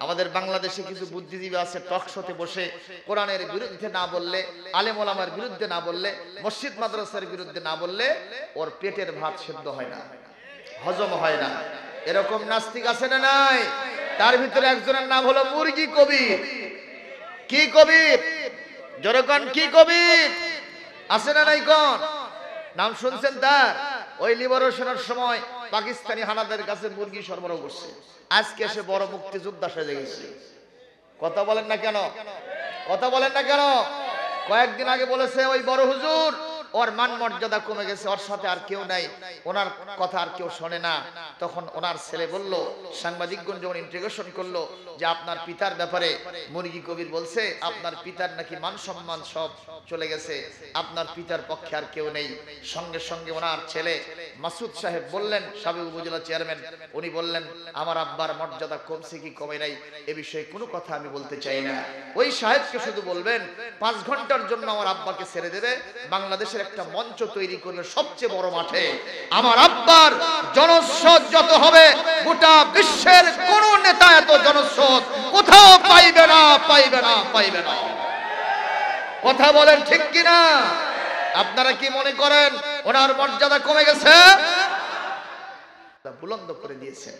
আমাদের বাংলাদেশে কিছু বুদ্ধিজীবী আছে টক শোতে বসে কোরআনের বিরুদ্ধে না বললে, আলেম ওলামার বিরুদ্ধে না বললে, মসজিদ মাদ্রাসার বিরুদ্ধে না বললে ওর পেটের ভাত সেদ্ধ হয় না, হজম হয় না। এরকম নাস্তিক আছে না নাই? তার ভিতরে একজনের নাম হলো মুরগি কবির। কি কবির? জোরে কোন কি কবির? আছে না নাই কোন? নাম শুনছেন তার? ওই লিবারেশনের সময় পাকিস্তানি হানাদের কাছে মুরগি সরবরাহ করছে, আজকে এসে বড় মুক্তিযোদ্ধা সেজে গেছে। কথা বলেন না কেন? কথা বলেন না কেন? কয়েকদিন আগে বলেছে ওই বড় হুজুর ওর মান মর্যাদা কমে গেছে, ওর সাথে আর কেউ নাই, ওনার কথা আর কেউ শোনে না। তখন ওনার ছেলে বলল, সাংবাদিকগণ যখন ইন্টারোগেশন করলো যে আপনার পিতার ব্যাপারে মুরগি কবির বলছে আপনার পিতার নাকি মান সম্মান সব চলে গেছে, আপনার পিতার পক্ষে আর কেউ নেই। সঙ্গে সঙ্গে ওনার ছেলে মাসুদ সাহেব বললেন, সাবেক উপজেলা চেয়ারম্যান, উনি বললেন আমার আব্বার মর্যাদা কমছে কি কমে নাই এ বিষয়ে কোনো কথা আমি বলতে চাই না। ওই সাহেবকে শুধু বলবেন 5 ঘন্টার জন্য আমার আব্বাকে ছেড়ে দেবে, বাংলাদেশের একটা মঞ্চ তৈরি করবে সবচেয়ে বড় মাঠে, আমার আব্বার জনস্রোত যত হবে গোটা বিশ্বের কোন নেতা এত জনস্রোত কোথাও পাইবে না, পাইবে না, পাইবে না। কথা বলেন ঠিক কিনা? আপনারা কি মনে করেন ওনার মর্যাদা কমে গেছে? বুলন্দ করে দিয়েছেন।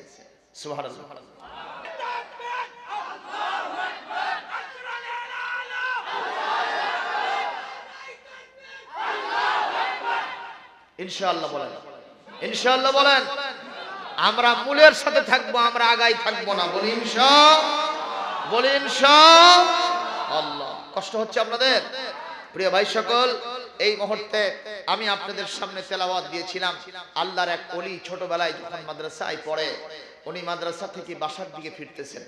সুবহানাল্লাহ। ইনশাআল্লাহ বলেন, ইনশাআল্লাহ বলেন। আমরা মূলের সাথে থাকবো, আমরা আগাই থাকবো না। বলি ইনশাআল্লাহ, বলি ইনশাআল্লাহ। কষ্ট হচ্ছে আপনাদের? প্রিয় ভাই সকল, এই মুহূর্তে আমি আপনাদের সামনে তেলাওয়াত দিয়েছিলাম আল্লাহর এক ওলি ছোটবেলায় যখন মাদ্রাসায় পড়ে, উনি মাদ্রাসা থেকে বাসার দিকে ফিরতেছেন,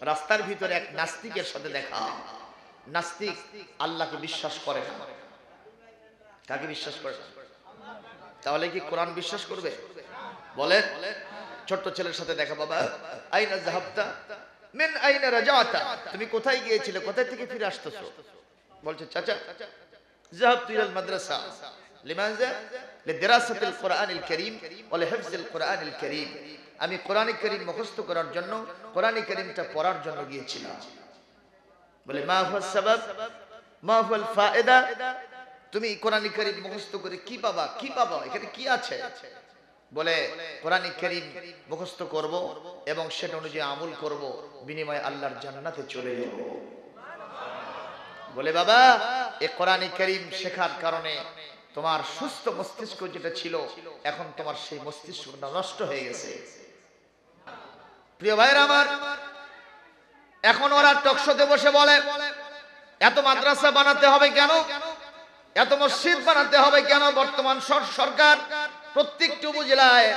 রাস্তার ভিতরে এক নাস্তিকের সাথে দেখা। নাস্তিক আল্লাহকে বিশ্বাস করে না। কাকে বিশ্বাস করে? তাহলে কি কোরআন বিশ্বাস করবে? বলে ছোট্ট ছেলের সাথে দেখা, বাবা আইনা যাহাবতা মিন আইনা রাজাতা, তুমি কোথায় গিয়েছিলে, কোথায় থেকে ফিরে আসতেছো? বলছে চাচা যাহাবতু ইলাল মাদ্রাসা লিমাযা লিদিরাসাতিল কুরআনিল কারীম ওয়া লিহিফজিল কুরআনিল কারীম, আমি কোরআন কারীম মুখস্থ করার জন্য, কোরআন কারীমটা পড়ার জন্য গিয়েছিলাম। বলে মা হুয়াস সাবাব মা হুয়াল ফায়দা, তুমি কোরআন কারীম মুখস্থ করে কি পাবা, কি পাবা, এখানে কি আছে? বলে কোরআন কারীম মুখস্থ করব এবং সেটা অনুযায়ী আমল করব, বিনিময়ে আল্লাহর জান্নাতে চলে যাব। বলে বাবা এই কোরআন কারীম শেখার কারণে তোমার সুস্থ মস্তিষ্ক যেটা ছিল এখন তোমার সেই মস্তিষ্কটা নষ্ট হয়ে গেছে। প্রিয় ভাইরা আমার, এখন ওরা টকশোতে বসে বলে এত মাদ্রাসা বানাতে হবে কেন, এত মসজিদ বানাতে হবে কেন? বর্তমান সরকার প্রত্যেকটি উপজেলায়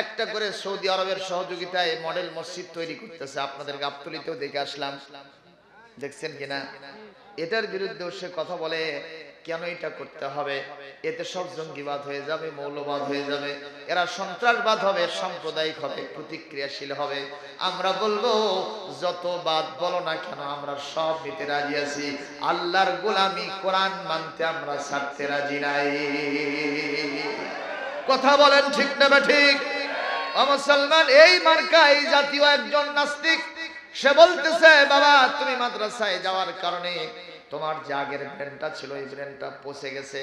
একটা করে সৌদি আরবের সহযোগিতায় মডেল মসজিদ তৈরি করতেছে। আপনাদের গাবতলীতেও দেখে আসলাম, দেখছেন কিনা? এটার বিরুদ্ধেও সে কথা বলে কেন এটা করতে হবে, এতে সব জঙ্গিবাদ হয়ে যাবে, মৌলবাদ হয়ে যাবে, এরা সন্ত্রাসবাদ হবে, সাম্প্রদায়িক হবে, প্রতিক্রিয়াশীল হবে। আমরা বলবো যত বাদ বলো না কেন আমরা সব নিতে রাজি আছি, আল্লাহর গোলামি কোরআন মানতে আমরা ছাড়তে রাজি নাই। কথা বলেন ঠিক না ঠিক? ও মুসলমান, এই মার্কা এই জাতীয় একজন নাস্তিক সে বলতেছে বাবা তুমি মাদ্রাসায় যাওয়ার কারণে তোমার যে আগের ব্রেনটা ছিল এই ব্রেনটা পচে গেছে,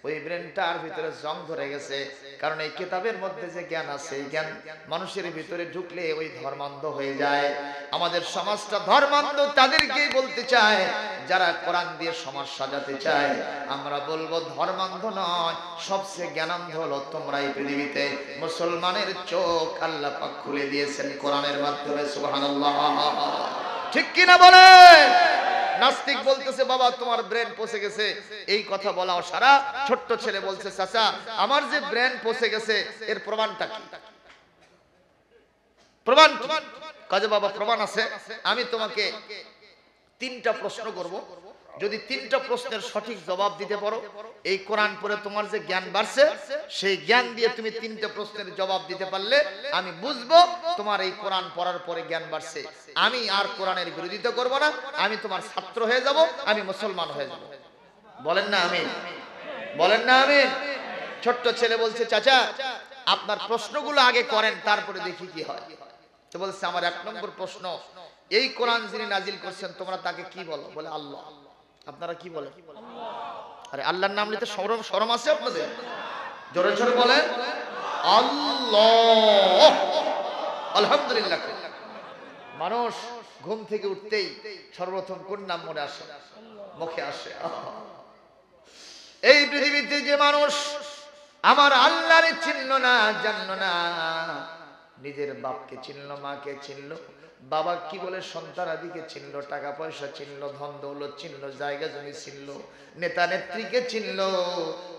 ওই ব্রেনটার ভিতরে জং ধরে গেছে, কারণ এই কিতাবের মধ্যে যে জ্ঞান আছে এই জ্ঞান মানুষের ভিতরে ঢুকলে ওই ধর্মান্ধ হয়ে যায়। আমাদের সমাজটা ধর্মান্ধ তাদেরকেই বলতে চায় যারা কোরআন দিয়ে সমাজ সাজাতে চায়। আমরা বলবো ধর্মান্ধ নয়, সবচেয়ে জ্ঞানান্ধ হলো তোমরা এই পৃথিবীতে। মুসলমানের চোখ আল্লাহ পাক খুলে দিয়েছেন কোরআনের মাধ্যমে। সুবহানাল্লাহ, ঠিক কিনা বলেন? নাস্তিক বলতেছে বাবা তোমার ব্রেন পচে গেছে, এই কথা বলা সারা। ছোট্ট ছেলে বলছে চাচা আমার যে ব্রেন পচে গেছে এর প্রমাণটা কি? প্রমাণ কাজে বাবা প্রমাণ আছে, আমি তোমাকে 3টা প্রশ্ন করব, যদি 3টা প্রশ্নের সঠিক জবাব দিতে পারো এই কোরআন পড়ে তোমার যে জ্ঞান বাড়ছে সেই জ্ঞান দিয়ে তুমি 3টা প্রশ্নের জবাব দিতে পারলে আমি বুঝবো তোমার এই কোরআন পড়ার পরে জ্ঞান বাড়ছে। আমি আর কোরআনের বিরোধিতা করব না, আমি তোমার ছাত্র হয়ে যাব, আমি মুসলমান হয়ে যাব। বলেন না আমিন, বলেন না আমিন। ছোট্ট ছেলে বলছে চাচা আপনার প্রশ্নগুলো আগে করেন তারপরে দেখি কি হয়। তো বলছে আমার 1 নম্বর প্রশ্ন, এই কোরআন যিনি নাজিল করছেন তোমরা তাকে কি বলো? বলে আল্লাহ। আপনারা কি বলেন? আরে আল্লাহর নাম নিতে শরম আছে আপনাদের? জোরে জোরে বলেন আল্লাহ। আলহামদুলিল্লাহ। মানুষ ঘুম থেকে উঠতেই সর্বপ্রথম কোন নাম মনে আসে? মুখে আসে। এই পৃথিবীতে যে মানুষ আমার আল্লাহরে চিনল না, জানলো না, নিজের বাপকে চিনল, মাকে চিনল, বাবা কি বলে সন্তানাদিকে চিনল, টাকা পয়সা চিনল, ধন দৌলত চিনল, জায়গা জমি চিনল, নেতা নেত্রীকে চিনল,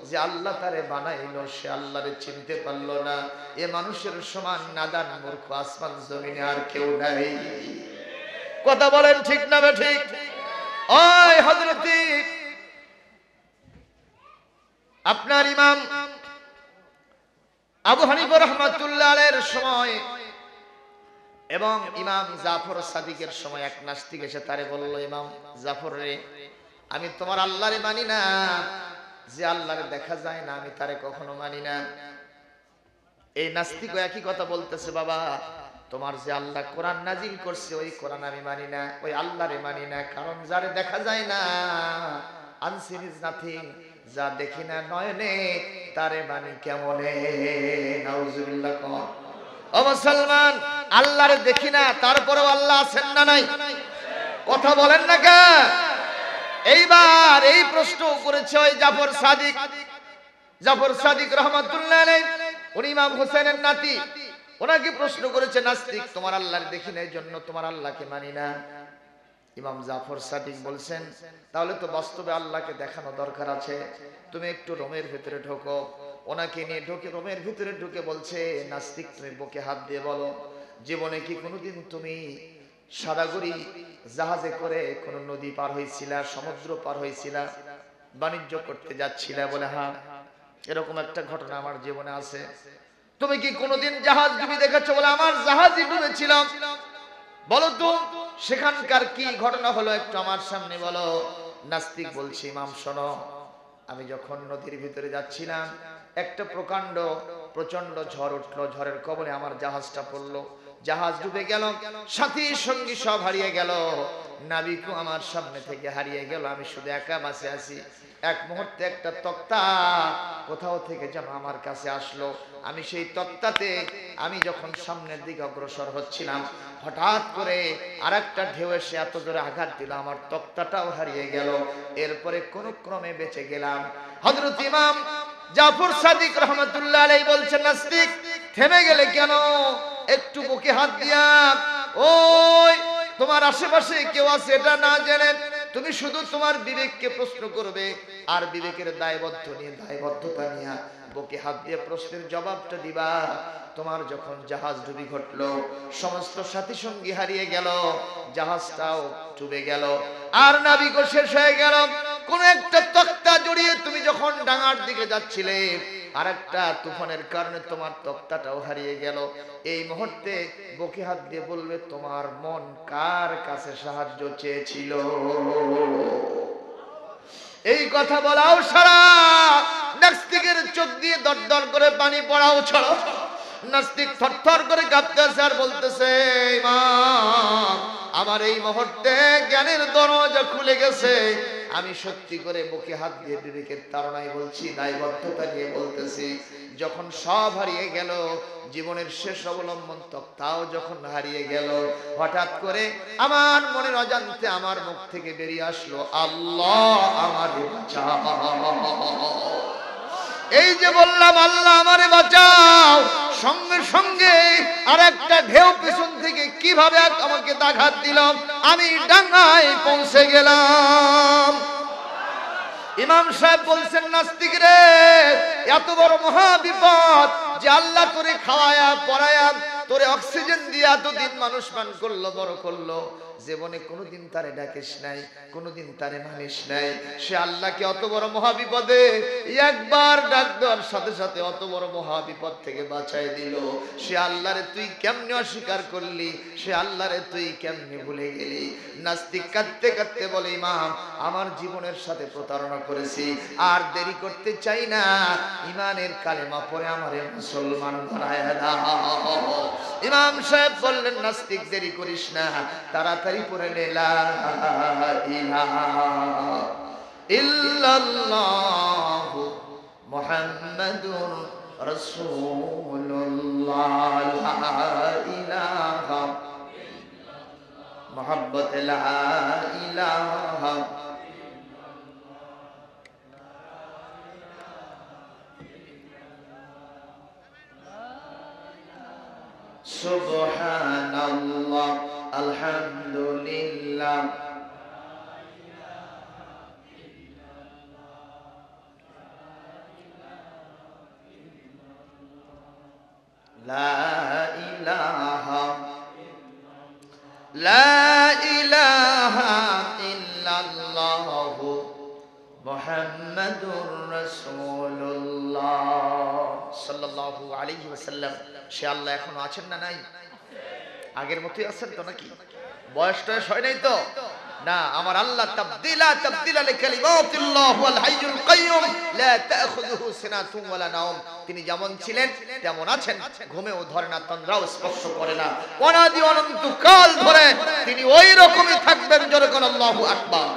যে আল্লাহ তারে বানাইলো সে আল্লাহরে চিনতে পারলো না, এ মানুষের সমান নাদান মূর্খ আসমান জমিনে আর কেউ নাই। কথা বলেন ঠিক না ঠিক? ওই হযরতে আপনার ইমাম আবু হানিফা রাহমাতুল্লাহ আলাইহির সময় এবং ইমাম জাফর সাদিকের সময় এক নাস্তিক এসে তারে বলল, ইমাম জাফর রে, আমি তোমার আল্লাহরে মানি না, যে আল্লাহরে দেখা যায় না আমি তারে কখনো মানি না। এই নাস্তিকও একই কথা বলতেছে, বাবা তোমার যে আল্লাহ কোরআন নাজিল করছে ওই কোরআন আমি মানি না, ওই আল্লাহরে মানি না, কারণ যারে দেখা যায় না, আনসিন ইজ নাথিং, যা দেখি না নয়নে তারে মানি কেমনে? নাউজুবিল্লাহ। ও মুসলমান, আল্লাহরে দেখি না তারপরেও আল্লাহ আছেন না নাই? কথা বলেন না কে? এইবার এই প্রশ্ন করেছে ওই জাফর সাদিক রহমাতুল্লাহ আলাইহি, উনি ইমাম হোসেনের নাতি, ওনাকে প্রশ্ন করেছে নাস্তিক, তোমার আল্লাহরে দেখি না এই জন্য তোমার আল্লাহকে মানি না। ইমাম জাফর সাদিক বলছেন, তাহলে তো বাস্তবে আল্লাহকে দেখানো দরকার আছে, তুমি একটু রোমের ভিতরে ঢোকো। ওনাকে নিয়ে ঢোকে, রোমের ভিতরে ঢুকে বলছে, নাস্তিক তুমি বুকে হাত দিয়ে বলো, জীবনে কি কোনোদিন তুমি সাদাগরি জাহাজে করে কোন নদী পার হয়েছিলা, সমুদ্র পার হয়েছিলা, বাণিজ্য করতে যাচ্ছিলা? বলে হ্যাঁ, এরকম একটা ঘটনা আমার জীবনে আছে। তুমি কি কোনোদিন জাহাজ ডুবে দেখেছো? বলে আমার জাহাজই ডুবেছিলাম। বলো তো সেখানকার কি ঘটনা হলো একটু আমার সামনে বলো। নাস্তিক বলছে, ইমাম শোনো, আমি যখন নদীর ভিতরে যাচ্ছিলাম একটা প্রচন্ড ঝড় উঠলো, ঝড়ের কবলে আমার জাহাজটা পড়লো, জাহাজ ডুবে গেল, সাথী সঙ্গী সব হারিয়ে গেল, নাবিকও আমার সামনে থেকে হারিয়ে গেল, আমি শুধু একা বাঁচে আছি। এক মুহূর্তে একটা তক্তা কোথাও থেকে যেন আমার কাছে আসলো, আমি সেই তক্তাতে আমি যখন সামনের দিকে অগ্রসর হচ্ছিলাম, হঠাৎ করে আরেকটা ঢেউ এসে এত জোরে আঘাত দিল, আমার তক্তাটাও হারিয়ে গেল। এরপরে কোন ক্রমে বেঁচে গেলাম। হযরত ইমাম জাফর সাদিক রহমাতুল্লাহ আলাইহি বলছেন, নাস্তিক থেমে গেলে কেন? একটু বুকে হাত দিয়া, ওই তোমার আশেপাশে কেউ আছে এটা না জেনে তুমি শুধু তোমার বিবেককে প্রশ্ন করবে, আর বিবেকের দায়বদ্ধতা নিয়ে বুকে হাত দিয়ে প্রশ্নের জবাবটা দিবা। তোমার যখন জাহাজ ডুবি ঘটলো, সমস্ত সাথী সঙ্গী হারিয়ে গেল, জাহাজটাও ডুবে গেল, আর নাবিকও শেষ হয়ে গেল, কোন একটা তক্তা জড়িয়ে তুমি যখন ডাঙার দিকে যাচ্ছিলে, আর একটা তুফানের কারণে তোমার তক্তাটাও হারিয়ে গেল। এই মুহূর্তে বুকে হাত দিয়ে বলবে, তোমার মন কার কাছে সাহায্য চেয়েছিল? এই কথা বলাও সারা নাস্তিকের চোখ দিয়ে দরদর করে পানি পড়াও ছড়ো। নাস্তিক থরথর করে কাঁপতেছে আর বলতেছে, ইমাম আমার এই মুহূর্তে জ্ঞানের দরজা খুলে গেছে, আমি সত্যি করে বুকে হাত দিয়ে বিবেকের তাড়নায় বলছি, দায়বদ্ধতা নিয়ে বলতেছি, যখন সব হারিয়ে গেল, জীবনের শেষ অবলম্বন তক্তাও যখন হারিয়ে গেল, হঠাৎ করে আমার মনের অজান্তে আমার মুখ থেকে বেরিয়ে আসলো, আল্লাহ আমারে বাঁচাও। এই যে বললাম আল্লাহ আমারে বাঁচাও, সঙ্গে সঙ্গে আর একটা ঢেউ পেছন থেকে কিভাবে আমাকে আঘাত দিলাম, আমি ডাঙায় পৌঁছে গেলাম। ইমাম সাহেব বলছেন, নাস্তিক রে, এত বড় মহা বিপদ যে আল্লাহ তোরে খাওয়ায়া পড়ায়া তোরে অক্সিজেন দিয়ে এতদিন মানুষ পান করলো, বড় করলো, জীবনে কোনোদিন তারে ডাকিস নাই, কোনোদিন তারে মানিস নাই, সে আল্লাহকে অত বড় মহাবিপদে একবার ডাক দেওয়ার সাথে সাথে অত বড় মহাবিপদ থেকে বাঁচাই দিল। সে আল্লাহরে তুই কেমনে অস্বীকার করলি, সে আল্লাহরে তুই কেমনে ভুলে গেলি? নাস্তিক কাঁদতে কাঁদতে বলে, ইমাম আমার জীবনের সাথে প্রতারণা করেছি, আর দেরি করতে চাই না, ইমানের কালেমা পড়ে আমারে মুসলমান বানায় দাও। ইমাম সাহেব বললেন নাস্তিক দেরি করিস না, তাড়াতাড়ি পড়ে নে লা ইলাহা ইল্লাল্লাহ মুহাম্মাদুর রাসূলুল্লাহ লা ইলাহা মুহাব্বত লা ইলাহা সুবহানাল্লাহ আলহামদুলিল্লাহ লা ইলাহা ইল্লাল্লাহ মুহাম্মাদুর রাসূলুল্লাহ সাল্লাল্লাহু আলাইহি ওয়াসাল্লাম। সে আল্লাহ এখনো আছেন না নাই? আগের মতোই আছেন তো নাকি? বয়স টয়স হয় নাই তো না? আমার আল্লাহ তাবদীলা লিকালিমাতিল্লাহ ওয়াল হাইয়ুল কাইয়ুম লা তাখুযুহু সিনাতুন ওয়ালা নাওম। তিনি যেমন ছিলেন তেমন আছেন, ঘুমেও ধরে না, তন্দ্রাও স্পর্শ করে না, অনাদি অনন্ত কাল ধরে তিনি ওই রকমই থাকবেন। জোরে কোন আল্লাহু আকবার।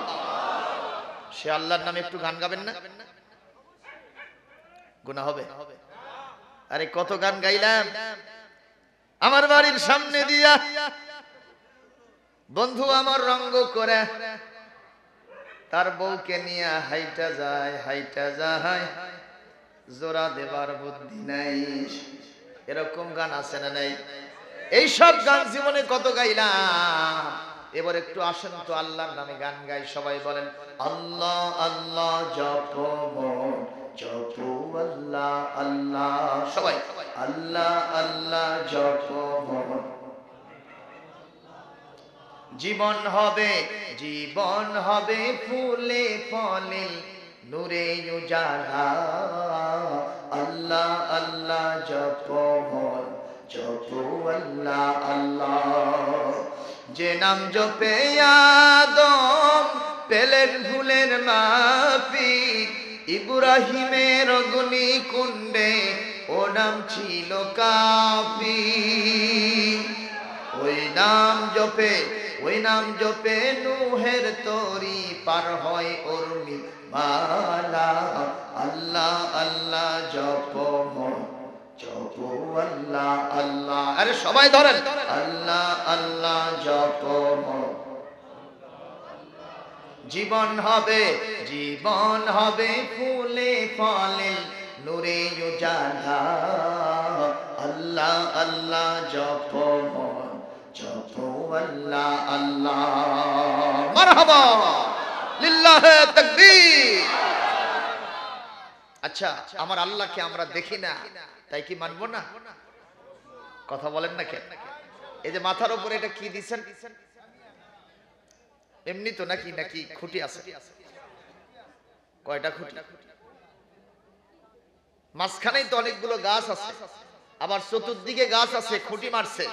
সে আল্লাহর নামে একটু গান গাবেন না? গুনাহ হবে? আরে কত গান গাইলাম আমার বাড়ির সামনে দিয়া, বন্ধু আমার রঙ্গ করে তার বউকে নিয়ে হাইটা যায়, জোড়া দেবার বুদ্ধি নাই। এরকম গান আছে না নাই? এইসব গান জীবনে কত গাইলাম। এবার একটু আসেন তো আল্লাহর নামে গান গাই। সবাই বলেন আল্লাহ আল্লাহ জপো মন জপো আল্লাহ আল্লাহ। সবাই আল্লাহ আল্লাহ জপো মন। জীবন হবে ফুলে ফলে নূরে উজালা। আল্লাহ আল্লাহ জপো মন জপো আল্লাহ আল্লাহ। যে নাম জপে আদম পেলেন ভুলের মাফি, ইব্রাহিমের অগ্নি কুণ্ডে ও নাম ছিল কাফি। ওই নাম জপে নূহের তরি পার হয় উর্মি মালা। আল্লাহ আল্লাহ জপো মন জপো আল্লাহ আল্লাহ। আরে সবাই ধরেন আল্লাহ আল্লাহ জপো মন। জীবন হবে ফুলে ফলে নূরে উজালা। আল্লাহ আল্লাহ জপো মন জপো আল্লাহ আল্লাহ। মারহাবা লিল্লাহি তাকবীর। আচ্ছা, আমার আল্লাহকে আমরা দেখি না, তাই কি মানবো না? কথা বলেন না কেন? এই যে মাথার উপরে এটা কি দিছেন? এমনি তো নাকি নাকি খুঁটি আছে? কয়টা খুঁটি? মাঝখানেই তো অনেকগুলো গাছ আছে, আবার চতুর্দিকে গাছ আছে, খুঁটি মারছে।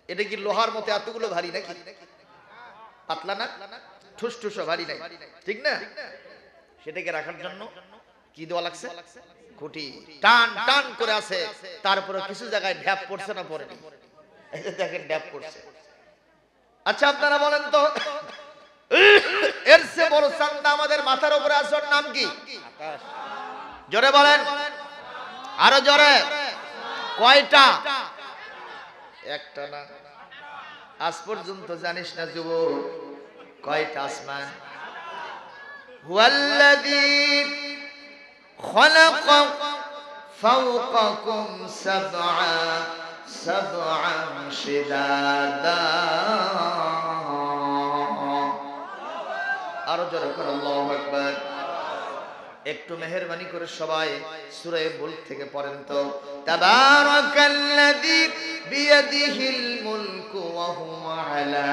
এটা কি লোহার মতো এতগুলো ভারী নাকি? পাতলা না, ঠুসঠুসো ভারী নাই, ঠিক না? সেটাকে রাখার জন্য কি দেওয়া লাগছে? খুঁটি টান টান করে আছে। তারপরে কিছু জায়গায় ঢ্যাপ পড়ছে না পড়েনি? এই যে দেখেন ঢ্যাপ পড়ছে। আচ্ছা আপনারা বলেন তো, এর চেয়ে বড় চাঁদা আমাদের মাথার উপরে আছে, ওর নাম কি? আকাশ। জোরে বলেন, আরো জোরে। কয়টা? একটা না। আজ পর্যন্ত জানিস না যুবক কয়টা আসমান? হুয়াল্লাযী খালাকা ফাওকাকুম সাবআন শিদাদা। আরো জোরে করে আল্লাহু আকবার। একটু মেহেরবানি করে সবাই সূরা মুলক থেকে পড়েন তো। তাবারাকাল্লাযী বিয়াদিহিল মুলকু ওয়া হুয়া আলা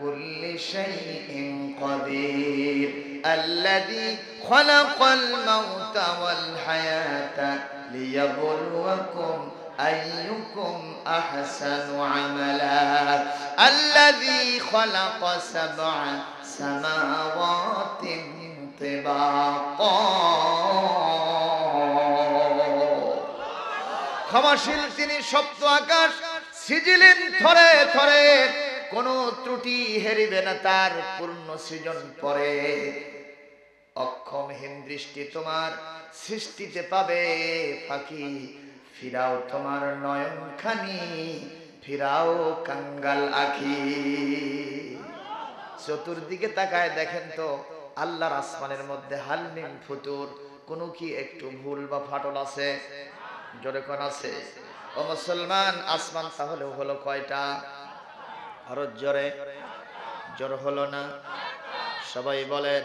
কুল্লি শাইইন কাদির। আল্লাযী খালাকাল মাউতা ওয়াল হায়াতা লিয়াবলুয়াকুম আইয়ুকুম আহসানু আমালা। আল্লাযী খালাকা সাবআ সামাওয়াতিন তিবাকা। ক্ষমাশীল তিনি, সপ্ত আকাশ সিজিলিন থরে থরে কোন ত্রুটি হেরিবে না তার পূর্ণ সৃজন পরে। অক্ষমহীন দৃষ্টি তোমার সৃষ্টিতে পাবে ফাঁকি, ফিরাও তোমার নয়ন খানি, ফিরাও কাঙ্গাল আখি। চতুর্দিকে তাকায় দেখেন তো আল্লাহর আসমানের মধ্যে হালমিম ফুতুর, কোনো কি একটু ভুল বা ফাটল আছে? জোরে কোন আছে? ও মুসলমান, আসমান তাহলে হলো কয়টা? আরো জোরে, জোর হলো না? সবাই বলেন।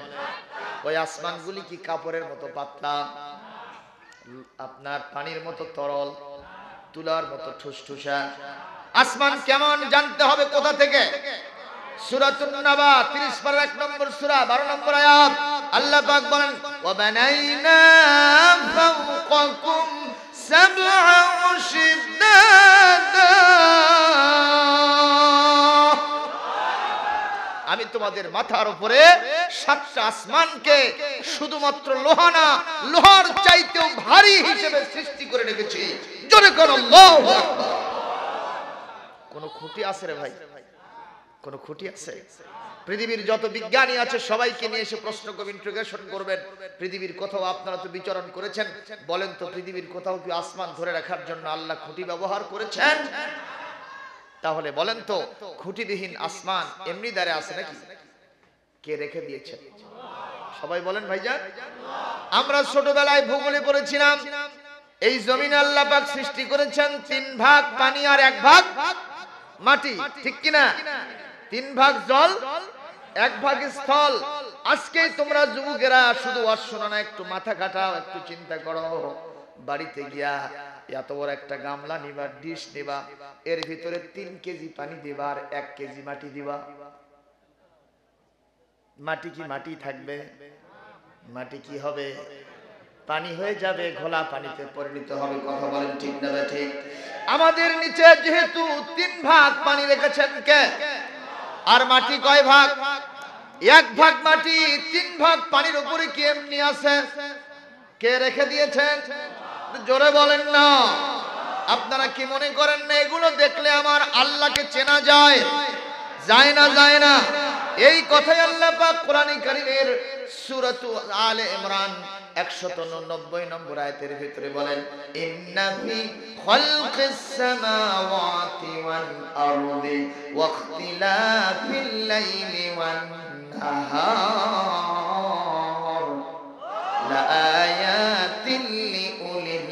ওই আসমানগুলি কি কাপড়ের মতো পাতলা, আপনার পানির মতো তরল, তুলার মতো ঠুসঠুসা? আসমান কেমন জানতে হবে কোথা থেকে? সূরাতুন নাবা 30 পারা 1 নম্বর সূরা 12 নম্বর আয়াত আল্লাহ পাক বলেন, ওয়া বানাইনা ফাওকাকুম সাবআ শিদাদা, আমি তোমাদের মাথার উপরে 7টা আসমানকে শুধুমাত্র লোহা না, লোহার চাইতেও ভারী হিসেবে সৃষ্টি করে রেখেছি। জোরে কোন আল্লাহু আকবার। কোন খুঁটি আছে রে ভাই? কোন খুঁটি আছে? পৃথিবীর যত বিজ্ঞানী আছে সবাইকে নিয়ে এসে প্রশ্ন করবেন, ইন্টারোগেশন করবেন, পৃথিবীর কোথাও আপনারা তো বিচরণ করেছেন, বলেন তো পৃথিবীর কোথাও কি আসমান ধরে রাখার জন্য আল্লাহ খুঁটি ব্যবহার করেছেন? তাহলে বলেন তো খুঁটিবিহীন আসমান এমনি দাঁড়ে আছে নাকি? কে রেখে দিয়েছেন? সবাই বলেন ভাইজান। আমরা ছোটবেলায় ভূগোলে পড়েছিলাম এই জমিন আল্লাহ পাক সৃষ্টি করেছেন 3 ভাগ পানি আর 1 ভাগ মাটি, ঠিক কিনা? 3 ভাগ জল, 1 ভাগ স্থল। আজকে তোমরা যুবকেরা শুধু অশোনা না, একটু মাথা খাটাও, একটু চিন্তা করো। বাড়িতে গিয়া এত বড় একটা গামলা নিবা, ডিশ নিবা, এর ভিতরে 3 কেজি পানি দিবা আর 1 কেজি মাটি দিবা। মাটি কি মাটি থাকবে? মাটি কি হবে? পানি হয়ে যাবে, ঘোলা পানিতে পরিণত হবে। কথা বলেন ঠিক না ঠিক? আমাদের নিচে যেহেতু 3 ভাগ পানি রেখেছেন কে? আর মাটি কয় ভাগ? 1 ভাগ মাটি, 3 ভাগ পানির উপরে কি এমনি আছে? কে রেখে দিয়েছেন? জোরে বলেন না। আপনারা কি মনে করেন না এগুলো দেখলে আমার আল্লাহকে চেনা যায়? যায় না, যায় না। এই কথাই আল্লাহ পাক কোরআন কারীমের সূরাতু আলে ইমরান 190 নম্বর আয়াতের ভিতরে বলেন, ইন্না ফি খালকিস সামাওয়াতি ওয়াল আরদি ওয়া ইখতিলাফিল লাইলি ওয়ান নাহার লাআয়াতিন লিউলিল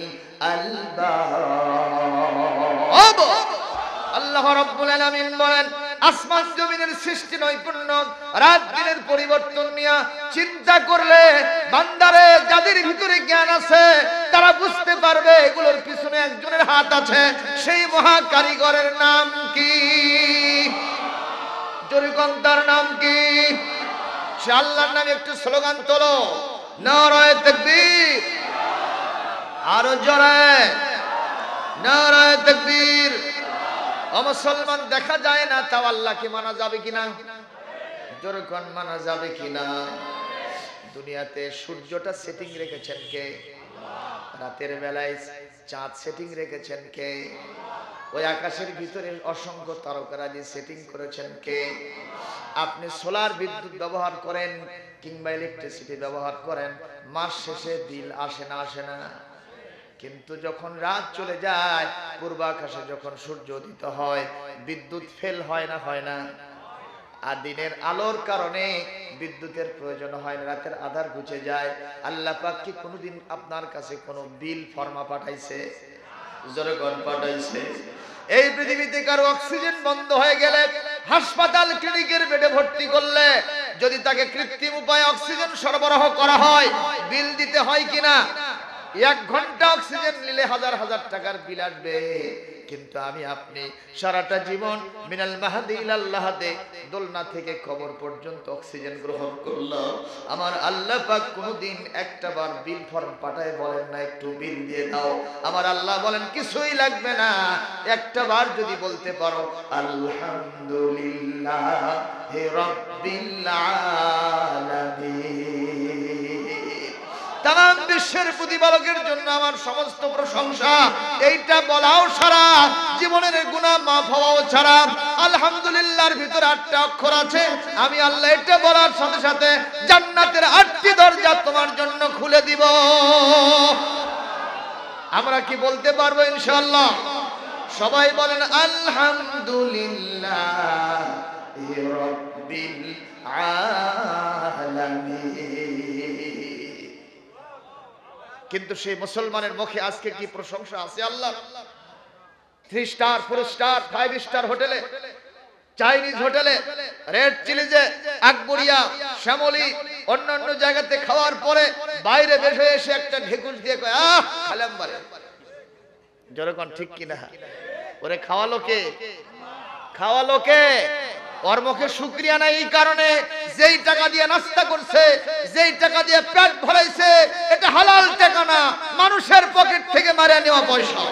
আলবাব। আল্লাহ রাব্বুল আলামিন বলেন, আসমান জমিনের সৃষ্টি নৈপুণ্য, রাত দিনের পরিবর্তন নিয়ে চিন্তা করলে বান্দারে যাদের ভিতরে জ্ঞান আছে তারা বুঝতে পারবে এগুলোর পিছনে একজনের হাত আছে। সেই মহা কারিগরের নাম কি? জোরে কোন তার নাম কি? সে আল্লাহর নামে একটু স্লোগান তোলো, নারায়ে তাকবীর। আরো জোরে, নারায়ে তাকবীর। ও মুসলমান, দেখা যায় না তাও আল্লাহকে মানা যাবে কিনা? জোরে কোন মানা যাবে কিনা? দুনিয়াতে সূর্যটা সেটিং রেখেছেন কে? রাতের বেলায় চাঁদ সেটিং রেখেছেন কে? ওই আকাশের ভিতরে অসংখ্য তারকারাজি সেটিং করেছেন কে? আপনি সোলার বিদ্যুৎ ব্যবহার করেন কিংবা ইলেকট্রিসিটি ব্যবহার করেন, মাস শেষে বিল আসে না? আসে না? কিন্তু যখন রাত চলে যায়, পূর্বাকাশে যখন সূর্য উদিত হয়, বিদ্যুৎ ফেল হয় না? হয় না? আর দিনের আলোর কারণে বিদ্যুতের প্রয়োজন হয় না, রাতের আধার ঘুচে যায়। আল্লাহ পাক কি কোনোদিন আপনার কাছে কোনো বিল ফরমা পাঠাইছে? জোরে কোন পাঠাইছে? এই পৃথিবীতে কারো অক্সিজেন বন্ধ হয়ে গেলে, হাসপাতাল ক্লিনিকের বেডে ভর্তি করলে যদি তাকে কৃত্রিম উপায়ে অক্সিজেন সরবরাহ করা হয়, বিল দিতে হয় কিনা? 1 ঘন্টা অক্সিজেন নিলে হাজার হাজার টাকার বিল আসবে। কিন্তু আমি আপনি সারাটা জীবন মিনাল মাহদি ইলাল লাহাদে, দোলনা থেকে কবর পর্যন্ত অক্সিজেন গ্রহণ করলাম। আমার আল্লাহ পাক কোনদিন একটা বার বিল ফর্ম পাঠায় বলেন না একটু বিল দিয়ে দাও? আমার আল্লাহ বলেন কিছুই লাগবে না, একটা বার যদি বলতে পারো আলহামদুলিল্লাহি রাব্বিল আলামিন, তামাম বিশ্বের প্রতিপালকের জন্য আমার সমস্ত প্রশংসা। এইটা বলাও সারা, জীবনের গুনাহ মাফ হওয়াও ছাড়া। আলহামদুলিল্লাহর ভিতরে 8টা অক্ষর আছে। আমি আল্লাহ এটা বলার সাথে সাথে জান্নাতের 8টি দরজা তোমার জন্য খুলে দিব। আমরা কি বলতে পারবো ইনশাআল্লাহ? সবাই বলেন আলহামদুলিল্লাহ রাব্বিল আলামিন। কিন্তু সেই মুসলমানের মুখে আজকে কি প্রশংসা আছে আল্লাহ? 3 স্টার 4 স্টার 5 স্টার হোটেলে, চাইনিজ হোটেলে, রেড চিলিজে, আকবরিয়া, শ্যামলী, অন্যান্য জায়গাতে খাওয়ার পরে বাইরে বের হয়ে এসে একটা ঢেকুর দিয়ে কয় আহ খালাম বারে। যেরকম ঠিক কিনা? ওরে খাওয়ালো কে? খাওয়ালো কে? ওর মুখে শুকরিয়া নাই এই কারণে যেই টাকা দিয়ে নাস্তা করছে, যেই টাকা দিয়ে পেট ভরাইছে, এটা হালাল টাকা না, মানুষের পকেট থেকে মারা নেওয়া পয়সা।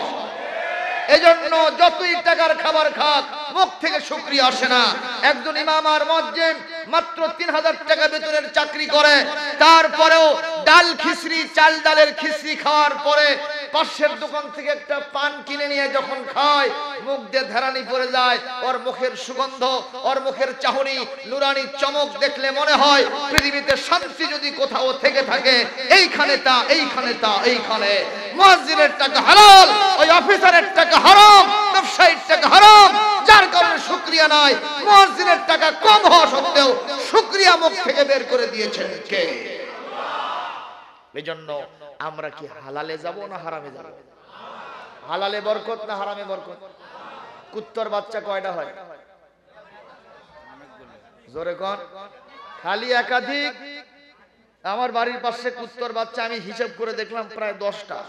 এজন্য যতই টাকার খাবার খাক, মুখ থেকে শুকরিয়া আসে না। একজন ইমাম আর মুয়াজ্জিন মাত্র 3000 টাকা বেতনের চাকরি করে, তারপরেও ডাল খিচড়ি, চাল ডালের খিচড়ি খাওয়ার পরে পাশের দোকান থেকে একটা পান কিনে নিয়ে যখন খায়, মুখ দিয়ে ধারানি পড়ে যায়। ওর মুখের সুগন্ধ, ওর মুখের চাহনি, নুরানি চমক দেখলে মনে হয় পৃথিবীতে শান্তি যদি কোথাও থেকে থাকে এইখানে তা, এইখানে তা, এইখানে। মুয়াজ্জিনের টাকা হালাল, ওই অফিসারের টাকা হারাম, ব্যবসায়ীর টাকা হারাম, যার কারণে শুকরিয়া নাই। মুয়াজ্জিনের টাকা কম হওয়া সত্ত্বেও শুকরিয়া মুখ থেকে বের করে দিয়েছেন কে? এজন্য আমরা কি হালালে যাব না হারামে যাব? হালালে বরকত না হারামে বরকত? কুত্তর বাচ্চা কয়টা হয়? জোরে কোন? খালি একাধিক। আমার বাড়ির পাশে কুত্তর বাচ্চা আমি হিসাব করে দেখলাম প্রায় 10টা।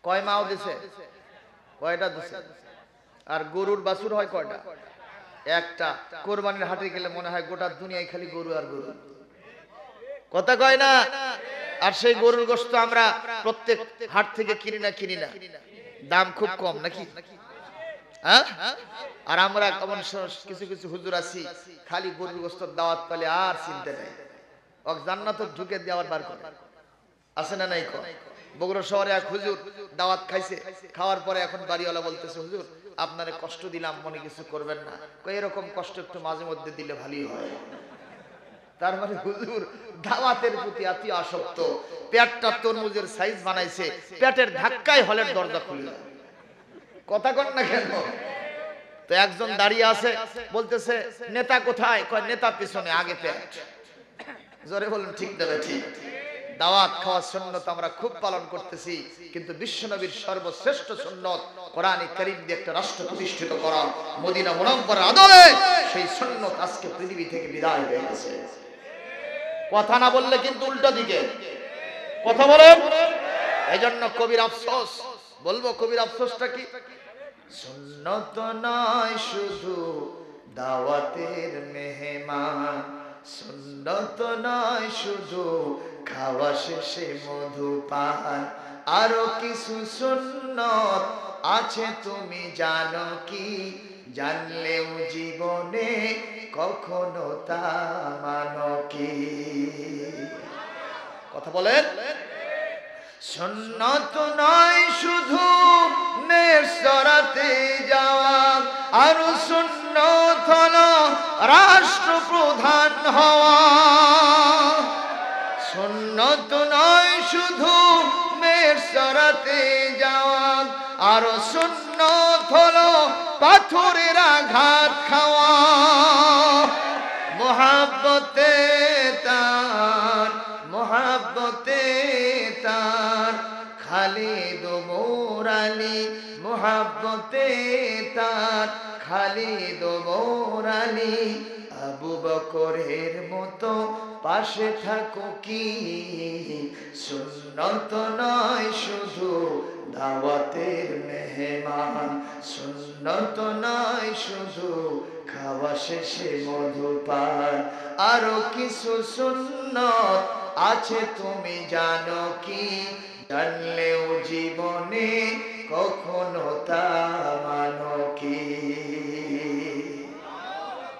কয় মাও দিছে? কয়টা দিছে? আর গরুর বাছুর হয় কয়টা? একটা। কোরবানির হাটে গেলে মনে হয় গোটা দুনিয়ায় খালি গরু আর গরু, কথা কয় না? আর সেই গরুর গোশত আমরা প্রত্যেক হাট থেকে কিনি না, দাম খুব কম নাকি? হ্যাঁ? আর আমরা কেমন কিছু কিছু হুজুর আছি, খালি গরুর গোশত দাওয়াত পেলে আর চিনতে নাই, ওক জান্নাতে ঢুকে দেওয়ার বার করে। আছে না নাই? বগুড়া শহরে এক হুজুর দাওয়াত খাইছে, খাওয়ার পরে এখন বাড়িওয়ালা বলতেছে হুজুর আপনারে কষ্ট দিলাম, মনে কিছু করবেন না। কই এরকম কষ্ট একটু মাঝে মধ্যে দিলে ভালোই হয়। তার মানে হুজুর দাওয়াতের প্রতি এত আসক্ত, পেটটা তরমুজের সাইজ বানাইছে, পেটের ধাক্কায় হলের দরজা খুলে। কথা কন না কেন? তো একজন দাঁড়িয়ে আছে, বলতেছে নেতা কোথায়? কয় নেতা পিছনে, আগে পেট। জোরে বলুন ঠিক না ঠিক? দাওয়াত খাওয়ার সুন্নত আমরা খুব পালন করতেছি, কিন্তু বিশ্বনবীর সর্বশ্রেষ্ঠ সুন্নত কোরআনে কারীম দিয়ে একটা রাষ্ট্র প্রতিষ্ঠিত করা, মদিনা মুনাওয়ারার আদলে সেই সুন্নত আজকে পৃথিবী থেকে বিদায় হয়ে গেছে। কথা না বললে কিন্তু উল্টো দিকে কথা বলেন। এইজন্য কবির আফসোস বলবো, কবির আফসোসটা কি? সুন্নত নয় শুধু দাওয়াতের মেহমান, সুন্নত নয় শুধু খাওয়া শেষে মধু পান, আরো কিছু সুন্নত আছে তুমি জানো কি? জানলেও জীবনে কখনো তা মানো কি? কথা বলেন। সুন্নত নয় শুধু মেসরাতে যাওয়া, আর সুন্নত হলো রাষ্ট্রপ্রধান হওয়া। সুন্নত নয় শুধু মেসরাতে যাওয়া, আর সুন্নত হলো পাথরের আঘাত খাওয়া। মোহাব্বতে তার, মোহাব্বতে তার খালিদ মোর আলী, মোহাব্বতে তার খালিদ মোর আলী। আবু বকরের মতো পাশে থাকো কি? সুন্নত নয় শুধু দাওয়াতের মেহমান, সুন্নত নয় শুধু খাওয়া শেষে মধু পান, আরো কিছু সুন্নত আছে তুমি জানো কি? জানলেও জীবনে কখনো তা মানো কি?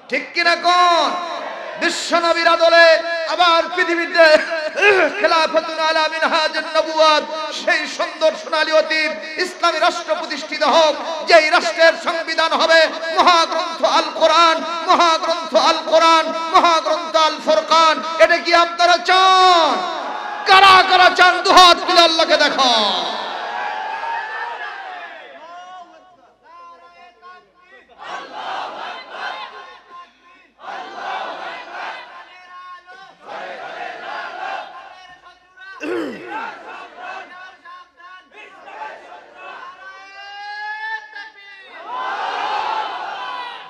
ঠিক কিনা কোন? বিশ্বনবীর আদলে আবার পৃথিবীতে খেলাফতুন আলা মিনহাজুন নবুওয়াত, সেই সুন্দর সোনালী অতীত ইসলামী রাষ্ট্র প্রতিষ্ঠিত হোক, যেই রাষ্ট্রের সংবিধান হবে মহাগ্রন্থ আল কোরআন, মহাগ্রন্থ আল কোরআন, মহাগ্রন্থ আল ফুরকান। এটা কি আপনারা চান? কারা কারা চান দুহাত তুলে আল্লাহকে দেখো।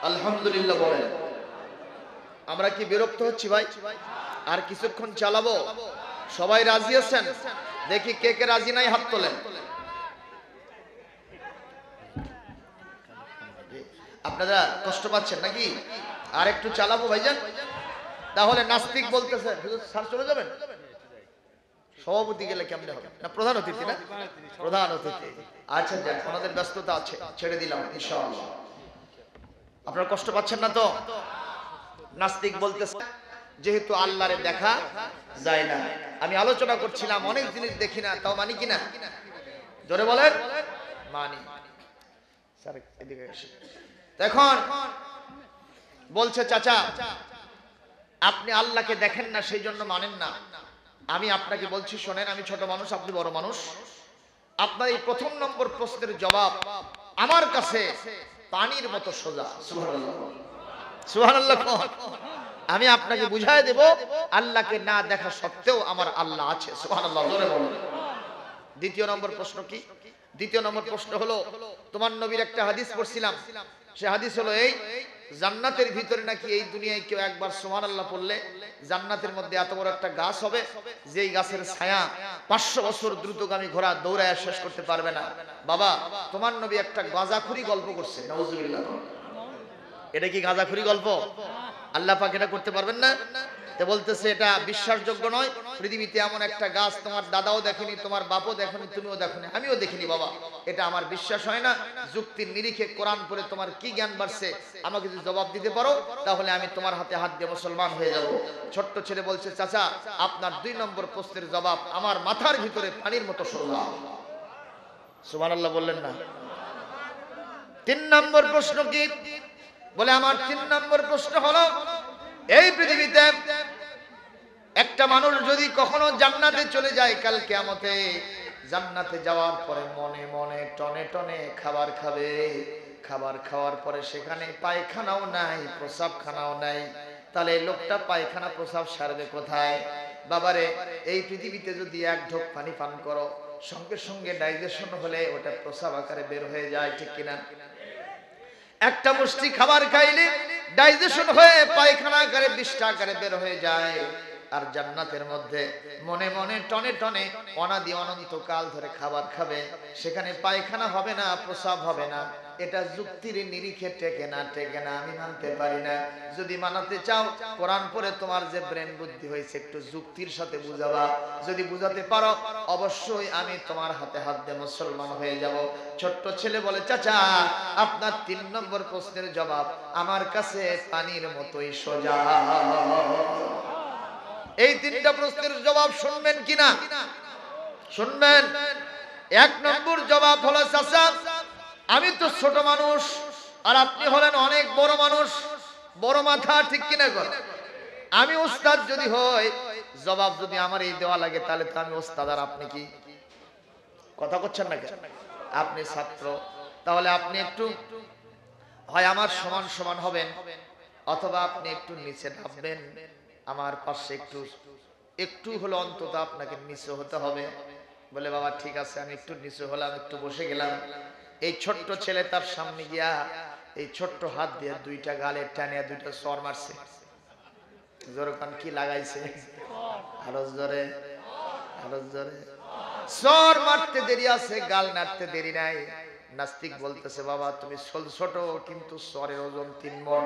আলহামদুলিল্লাহ বলেন। আমরা কি বিরক্ত হচ্ছি ভাই? আর কিছুক্ষণ চালাবো? সবাই রাজি আছেন? দেখি কে কে রাজি নাই হাত তোলেন। আপনারা কষ্ট পাচ্ছেন নাকি? আর একটু চালাবো ভাইজান? তাহলে নাস্তিক বলতেছে স্যার চলে যাবেন? সভাপতি গেলে কেমনে হবে? না প্রধান অতিথি? না প্রধান অতিথি। আচ্ছা যাক, আমাদের ব্যস্ততা আছে, ছেড়ে দিলাম ইনশাআল্লাহ। আপনারা কষ্ট পাচ্ছেন না তো? নাস্তিক বলতেছে যেহেতু আল্লাহরে দেখা যায় না। আমি আলোচনা করছিলাম অনেক জিনিস দেখি না, তাও মানি কিনা? জোরে বলেন মানি। স্যার এদিকে আসেন। এখন বলছে চাচা আপনি আল্লাহকে দেখেন না সেই জন্য মানেন না। আমি আপনাকে বলছি শোনেন, আমি ছোট মানুষ, আপনি বড় মানুষ। আপনার এই প্রথম নম্বর প্রশ্নের জবাব আমার কাছে পানির মতো সোজা। সুবহানাল্লাহ, সুবহানাল্লাহ। আমি আপনাকে বুঝায় দেব আল্লাহকে না দেখা সত্ত্বেও আমার আল্লাহ আছে। সুবহানাল্লাহ, জোরে বলুন। দ্বিতীয় নম্বর প্রশ্ন কি? দ্বিতীয় নম্বর প্রশ্ন হলো তোমার নবীর একটা হাদিস পড়ছিলাম, সে হাদিস হলো এই, জান্নাতের ভিতরে নাকি এই দুনিয়ায় কেউ একবার সুবহানাল্লাহ পড়লে জান্নাতের মধ্যে এত বড় একটা গাছ হবে যেই গাছের ছায়া 500 বছর দ্রুতগামী ঘোড়া দৌড়ায় শেষ করতে পারবে না। বাবা তোমার নবী একটা গাঁজাখুরি গল্প করছে, নাউজুবিল্লাহ। এটা কি গাঁজাখুরি গল্প? আল্লাহ পাক এটা করতে পারবেন না? তে বলতেছে এটা বিশ্বাসযোগ্য নয়। পৃথিবীতে এমন একটা গাছ তোমার দাদাও দেখেনি, তোমার বাপও দেখেনি, তুমিও দেখোনি, আমিও দেখিনি বাবা। এটা আমার বিশ্বাস হয় না। যুক্তির নিরিখে কোরআন পড়ে তোমার কি জ্ঞান বাড়ছে আমাকে যদি জবাব দিতে পারো তাহলে আমি তোমার হাতে হাত দিয়ে মুসলমান হয়ে যাব। ছোট্ট ছেলে বলছে চাচা আপনার 2 নম্বর প্রশ্নের জবাব আমার মাথার ভিতরে পানির মতো সোজা। সুবহানাল্লাহ বললেন না? 3 নম্বর প্রশ্ন কি? বলে আমার 3 নম্বর প্রশ্ন হলো এই পৃথিবীতে একটা মানুষ যদি কখনো জান্নাতে চলে যায় কাল কিয়ামতে, জান্নাতে যাওয়ার পরে মনে মনে টনে টনে খাবার খাবে, খাবার খাওয়ার পরে সেখানে পায়খানাও নাই, প্রসাবখানাও নাই, তাহলে লোকটা পায়খানা প্রসাব সারবে কোথায়? বাবারে এই পৃথিবীতে যদি 1 ঢোক পানি পান করো সঙ্গে সঙ্গে ডাইজেশন হলে ওটা প্রসাব আকারে বের হয়ে যায়, ঠিক কিনা? একটা মুষ্টি খাবার খাইলে ডাইজেশন হয়ে পায়খানা আকারে বিষ্ঠা আকারে বের হয়ে যায়। আর জান্নাতের মধ্যে মনে মনে টনে টনে অনাদি অনন্তকাল ধরে খাবার খাবে, সেখানে পায়খানা হবে না, প্রসাব হবে না। এটা যুক্তির নিরিখে টেকে না, টেকে না, আমি মানতে পারি না। যদি মানাতে চাও কোরআন পড়ে তোমার যে ব্রেন বুদ্ধি হয়েছে একটু যুক্তির সাথে বুঝাবা। যদি বুঝাতে পারো অবশ্যই আমি তোমার হাতে হাত দিয়ে মুসলমান হয়ে যাব। ছোট্ট ছেলে বলে চাচা আপনার 3 নম্বর প্রশ্নের জবাব আমার কাছে পানির মতোই সোজা। এই 3টা প্রশ্নের জবাব শুনবেন কিনা? শুনবেন। 1 নম্বর জবাব হলো চাচা আমি তো ছোট মানুষ আর আপনি হলেন অনেক বড় মানুষ, বড় মাথা, ঠিক কিনা? আমি ওস্তাদ যদি হই, জবাব যদি আমার এই দেওয়া লাগে তাহলে তো আমি ওস্তাদ আর আপনি কি? কথা করছেন না কেন? আপনি ছাত্র, তাহলে আপনি একটু হয় আমার সমান সমান হবেন অথবা আপনি একটু নিচে নামবেন, আমার পাশে একটু একটু হলো অন্তত আপনাকে নিচে হতে হবে। বলে বাবা ঠিক আছে, আমি একটু নিচে হলাম, একটু বসে গেলাম। এই ছোট্ট ছেলে তার সামনে গিয়া এই ছোট্ট হাত দিয়ে 2টা গালে টানিয়া 2টা সর মারছে। জোরে কান কি লাগাইছে? আরো জোরে, আরো জোরে। সর মারতে দেরি আছে, গাল নাড়তে দেরি নাই। নাস্তিক বলতেছে বাবা তুমি ছোট কিন্তু সরের ওজন 3 মণ।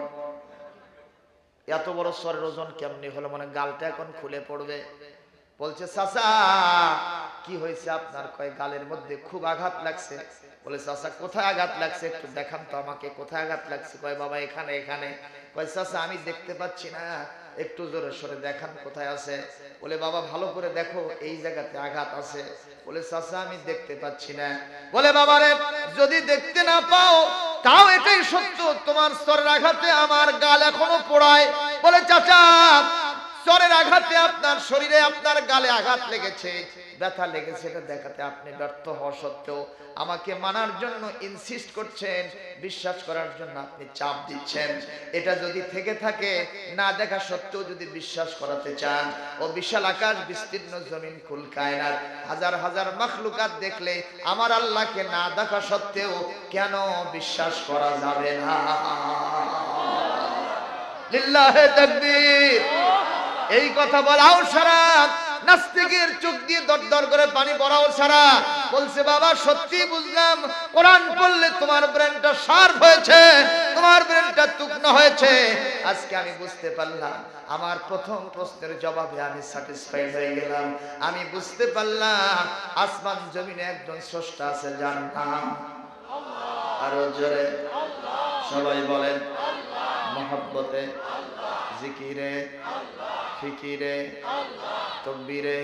এত বড় সরের ওজন কেমনি হলো? মানে গালটা এখন খুলে পড়বে। বলছে চাচা কি হয়েছে আপনার? কয় গালের মধ্যে খুব আঘাত লাগছে। বলে চাচা কোথায় আঘাত লাগছে একটু দেখান তো আমাকে, কোথায় আঘাত লাগছে? কয় বাবা এখানে এখানে। কয় চাচা আমি দেখতে পাচ্ছি না, একটু জোরে সরে দেখান কোথায় আছে। বলে বাবা ভালো করে দেখো এই জায়গাতে আঘাত আছে। বলে চাচা আমি দেখতে পাচ্ছি না। বলে বাবা রে যদি দেখতে না পাও তাও এটাই সত্য, তোমার স্তরের আঘাতে আমার গাল এখনো পোড়ায়। বলে চাচা স্তরের আঘাতে আপনার শরীরে আপনার গালে আঘাত লেগেছে, ব্যথা লেগেছে, এটা দেখাতে আপনি ব্যর্থ হওয়া সত্ত্বেও আমাকে মানার জন্য ইনসিস্ট করছেন, বিশ্বাস করার জন্য আপনি চাপ দিচ্ছেন। এটা যদি থেকে থাকে, না দেখা সত্ত্বেও যদি বিশ্বাস করাতে চান, ও বিশাল আকাশ বিস্তীর্ণ জমিন কুল কায়নাত হাজার হাজার মাখলুকাত দেখলে আমার আল্লাহকে না দেখা সত্ত্বেও কেন বিশ্বাস করা যাবে না? লিল্লাহে তাকবীর। এই কথা বলাও সারা নাস্তিকের চোখ দিয়ে দরদর করে পানি পড়াও সারা। বলছে বাবা সত্যি বুঝলাম, কোরআন পড়লে তোমার ব্রেনটা শার্প হয়েছে, তোমার ব্রেনটা তীক্ষ্ণ হয়েছে। আজকে আমি বুঝতে পারলাম, আমার প্রথম প্রশ্নের জবাবে আমি স্যাটিসফাইড হয়ে গেলাম। আমি বুঝতে পারলাম আসমান জমিনে একজন স্রষ্টা আছে, যার নাম আল্লাহ। আরো জোরে সবাই বলেন মহব্বতে, জিকিরে, ফিকিরে, তকবীরে,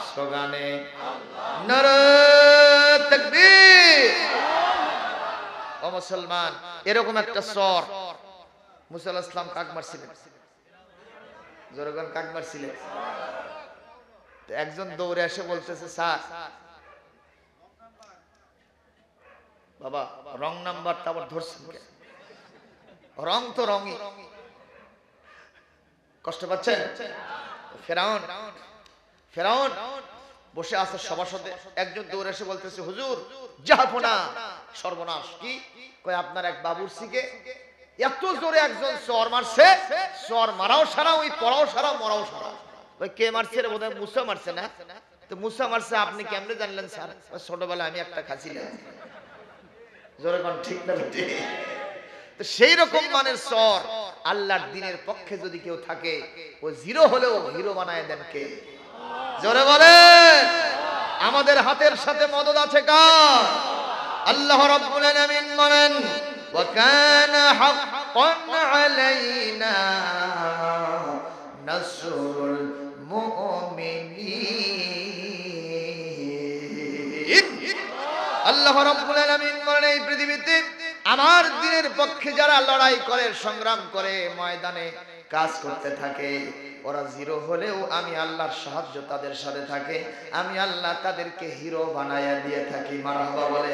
স্লোগানে নারে তাকবীর। ও মুসলমান, এরকম একটা স্বর মুসা আলাইহিস সালাম কাক মারছিলেন, জোরগান কাক মারছিলেন। একজন দৌড়ে এসে বলতেছে স্যার বাবা রং নাম্বারটা আবার ধরছেন কেন? রং তো রঙই, কষ্ট পাচ্ছেন? ফেরাউন বসে আছে সভাসদে, একজন দৌড়ে এসে বলতেছে হুজুর জাহাপনা সর্বনাশ। কি কয়? আপনার এক বাবুর্চিকে এত জোরে একজন চর মারছে, চর মারাও সারা, ওই পড়াও সারা, মরাও সারা। ওই কে মারছে রে? বোধহয় মুসা মারছে না? তো মুসা মারছে আপনি কেমনে জানলেন স্যার? ছোটবেলায় আমি একটা খাচ্ছিলাম। জোরে কোন ঠিক না? তো সেই রকম মানের চর আল্লাহর দ্বীনের পক্ষে যদি কেউ থাকে, ও জিরো হলেও হিরো বানায় দেন কে? জোরে বলে। আমাদের হাতের সাথে মদদ আছে কার? আল্লাহ রাব্বুল আলামিন বলেন ওয়া কানা হাক্কান আলাইনা নাসরুল মুমিনিন। আল্লাহ রাব্বুল আলামিন বলেন এই পৃথিবীতে আমার দ্বীনের পক্ষে যারা লড়াই করে, সংগ্রাম করে, ময়দানে কাজ করতে থাকে, ওরা জিরো হলেও আমি আল্লাহর সাহায্য তাদের সাথে থাকে। আমি আল্লাহ তাদেরকে হিরো বানায়া দিয়ে থাকি। মারহাবা বলে।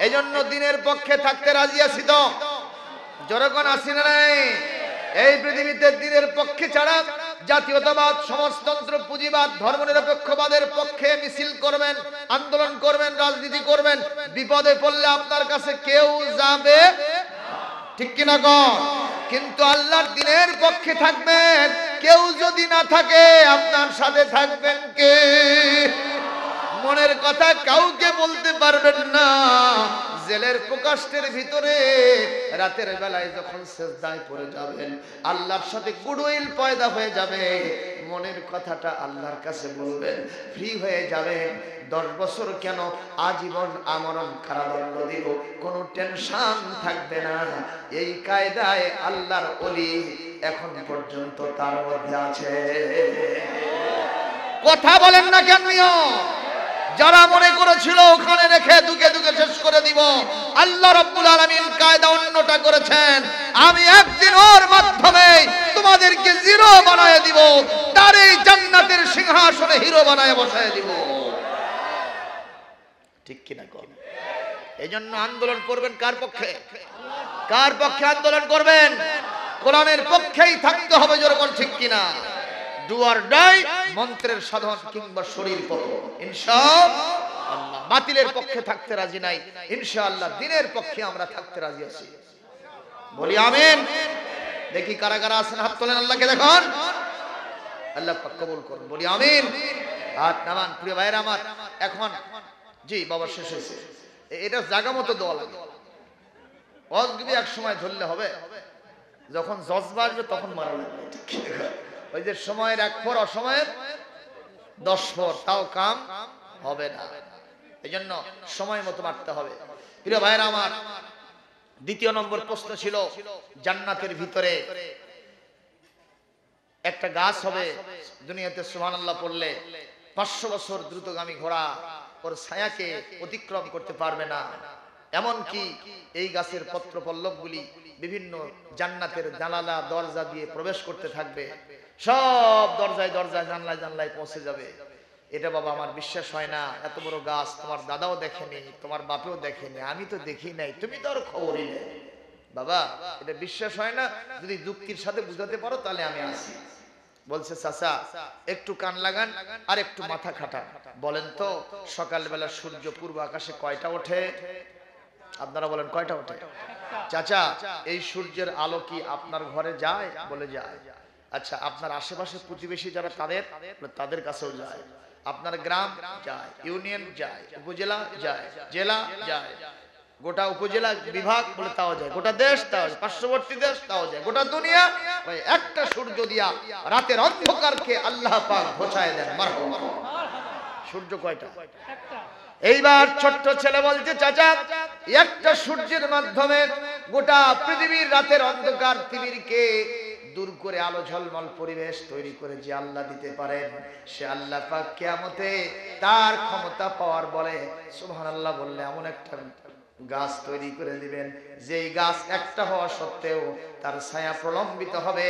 এইজন্য দ্বীনের পক্ষে থাকতে রাজি আছি তো? জনগণ আছি না নাই? এই পৃথিবীতে দ্বীনের পক্ষে ছাড়া জাতীয়তাবাদ, সমাজতন্ত্র, পুঁজিবাদ, ধর্মনিরপেক্ষবাদের পক্ষে মিছিল করবেন, আন্দোলন করবেন, রাজনীতি করবেন, বিপদে পড়লে আপনার কাছে কেউ যাবে, ঠিক কিনা কন? কিন্তু আল্লাহর দ্বীনের পক্ষে থাকবেন, কেউ যদি না থাকে আপনার সাথে থাকবেন কে? মনের কথা কাউকে বলতে পারবেন না। জেলের প্রকাশের ভিতরে রাতের বেলায় যখন সেজদায় পড়ে যাবেন, আল্লাহর সাথে গুডউইল পয়দা হয়ে যাবে, মনের কথাটা আল্লাহর কাছে বলবেন, ফ্রি হয়ে যাবেন। 10 বছর কেন আজীবন আমরণ কারাদণ্ড দিব, কোনো টেনশন থাকবে না। এই কায়দায় আল্লাহর ওলি এখন পর্যন্ত তার মধ্যে আছে। কথা বলেন না কেন? যারা মনে করেছিল ওখানে রেখে দুকে দুকে শেষ করে দিব, আল্লাহ রাব্বুল আলামিন কায়দা অন্যটা করেছেন। আমি একদিন ওর মাধ্যমে তোমাদেরকে জিরো বানায় দিব, তার এই জান্নাতের সিংহাসনে হিরো বানায় বসায় দিব। ঠিক কিনা কর? এইজন্য আন্দোলন করবেন কার পক্ষে? কার পক্ষে আন্দোলন করবেন? কোরআনের পক্ষেই থাকতে হবে। যেরকম ঠিক কিনা? ডু অর ডাই, মন্ত্রের সাধন কিংবা শরীর পতন, ইনশাআল্লাহ। বাতিলের পক্ষে থাকতে রাজি নাই, ইনশাআল্লাহ দ্বীনের পক্ষে আমরা থাকতে রাজি আছি। বলি আমিন। দেখি কারা কারা আছেন, হাত তোলেন, আল্লাহকে দেখুন, আল্লাহ পাক কবুল করুন। বলি আমিন। হাত নামান। প্রিয় ভাইরা আমার, এখন জি বাবা শেষ হয়েছে, এটা জায়গা মতো দোয়া লাগে। ওয়াজগুবি এক সময় ধরলে হবে, যখন জজবা আসবে তখন মারা লাগবে। ওই যে সময়ের এক পর অসময়ের 10 ফোর, তাও কাম হবে না। এই জন্য সময় মতো মারতে হবে। প্রিয় ভাইরা আমার, দ্বিতীয় নম্বর প্রশ্ন ছিল জান্নাতের ভিতরে একটা গাছ হবে, দুনিয়াতে সুবহানাল্লাহ পড়লে 500 বছর দ্রুতগামী ঘোড়া ওর ছায়াকে অতিক্রম করতে পারবে না। এমনকি এই গাছের পত্র পল্লবগুলি বিভিন্ন জান্নাতের জানালা দরজা দিয়ে প্রবেশ করতে থাকবে, সব দরজায় দরজায় জানলায় জানলায় পৌঁছে যাবে। এটা বাবা আমার বিশ্বাস হয় না, এত বড় গাছ তোমার দাদাও দেখেনি, তোমার বাপেও দেখেনি, আমি তো দেখি নাই, তুমি তো আর খবরই নেই। বাবা এটা বিশ্বাস হয় না, যদি যুক্তির সাথে বুঝাতে পারো তাহলে আমি আসি। বলছে চাচা একটু কান লাগান আর একটু মাথা খাটান, বলেন তো সকালবেলা সূর্য পূর্ব আকাশে কয়টা ওঠে? আপনারা বলেন কয়টা ওঠে? চাচা এই সূর্যের আলো কি আপনার ঘরে যায়? বলে যায়। আচ্ছা আপনার আশেপাশে প্রতিবেশী যারা তাদের কাছেও যায়, আপনার গ্রাম যায়, ইউনিয়ন যায়, উপজেলা যায়, জেলা যায়, গোটা উপজেলা বিভাগ বলে তাও যায়, গোটা দেশ তাও যায়, পার্শ্ববর্তী দেশ তাও যায়, গোটা দুনিয়া একটা সূর্য দিয়া রাতের অন্ধকারকে আল্লাহ পাক ঘোচায় দেন। মারহাবা। সূর্য কয়টা? এইবার ছোট্ট ছেলে বলছে চাচা একটা সূর্যের মাধ্যমে গোটা পৃথিবীর রাতের অন্ধকার তিমিরকে দূর করে আলো ঝলমল পরিবেশ তৈরি করে যে আল্লাহ দিতে পারেন, সে আল্লাহ পাক কিয়ামতে তার ক্ষমতা পাওয়ার বলে সুবহানাল্লাহ বললে এমন একটা গাছ তৈরি করে দিবেন, যেই গাছ একটা হওয়া সত্ত্বেও তার ছায়া প্রলম্বিত হবে,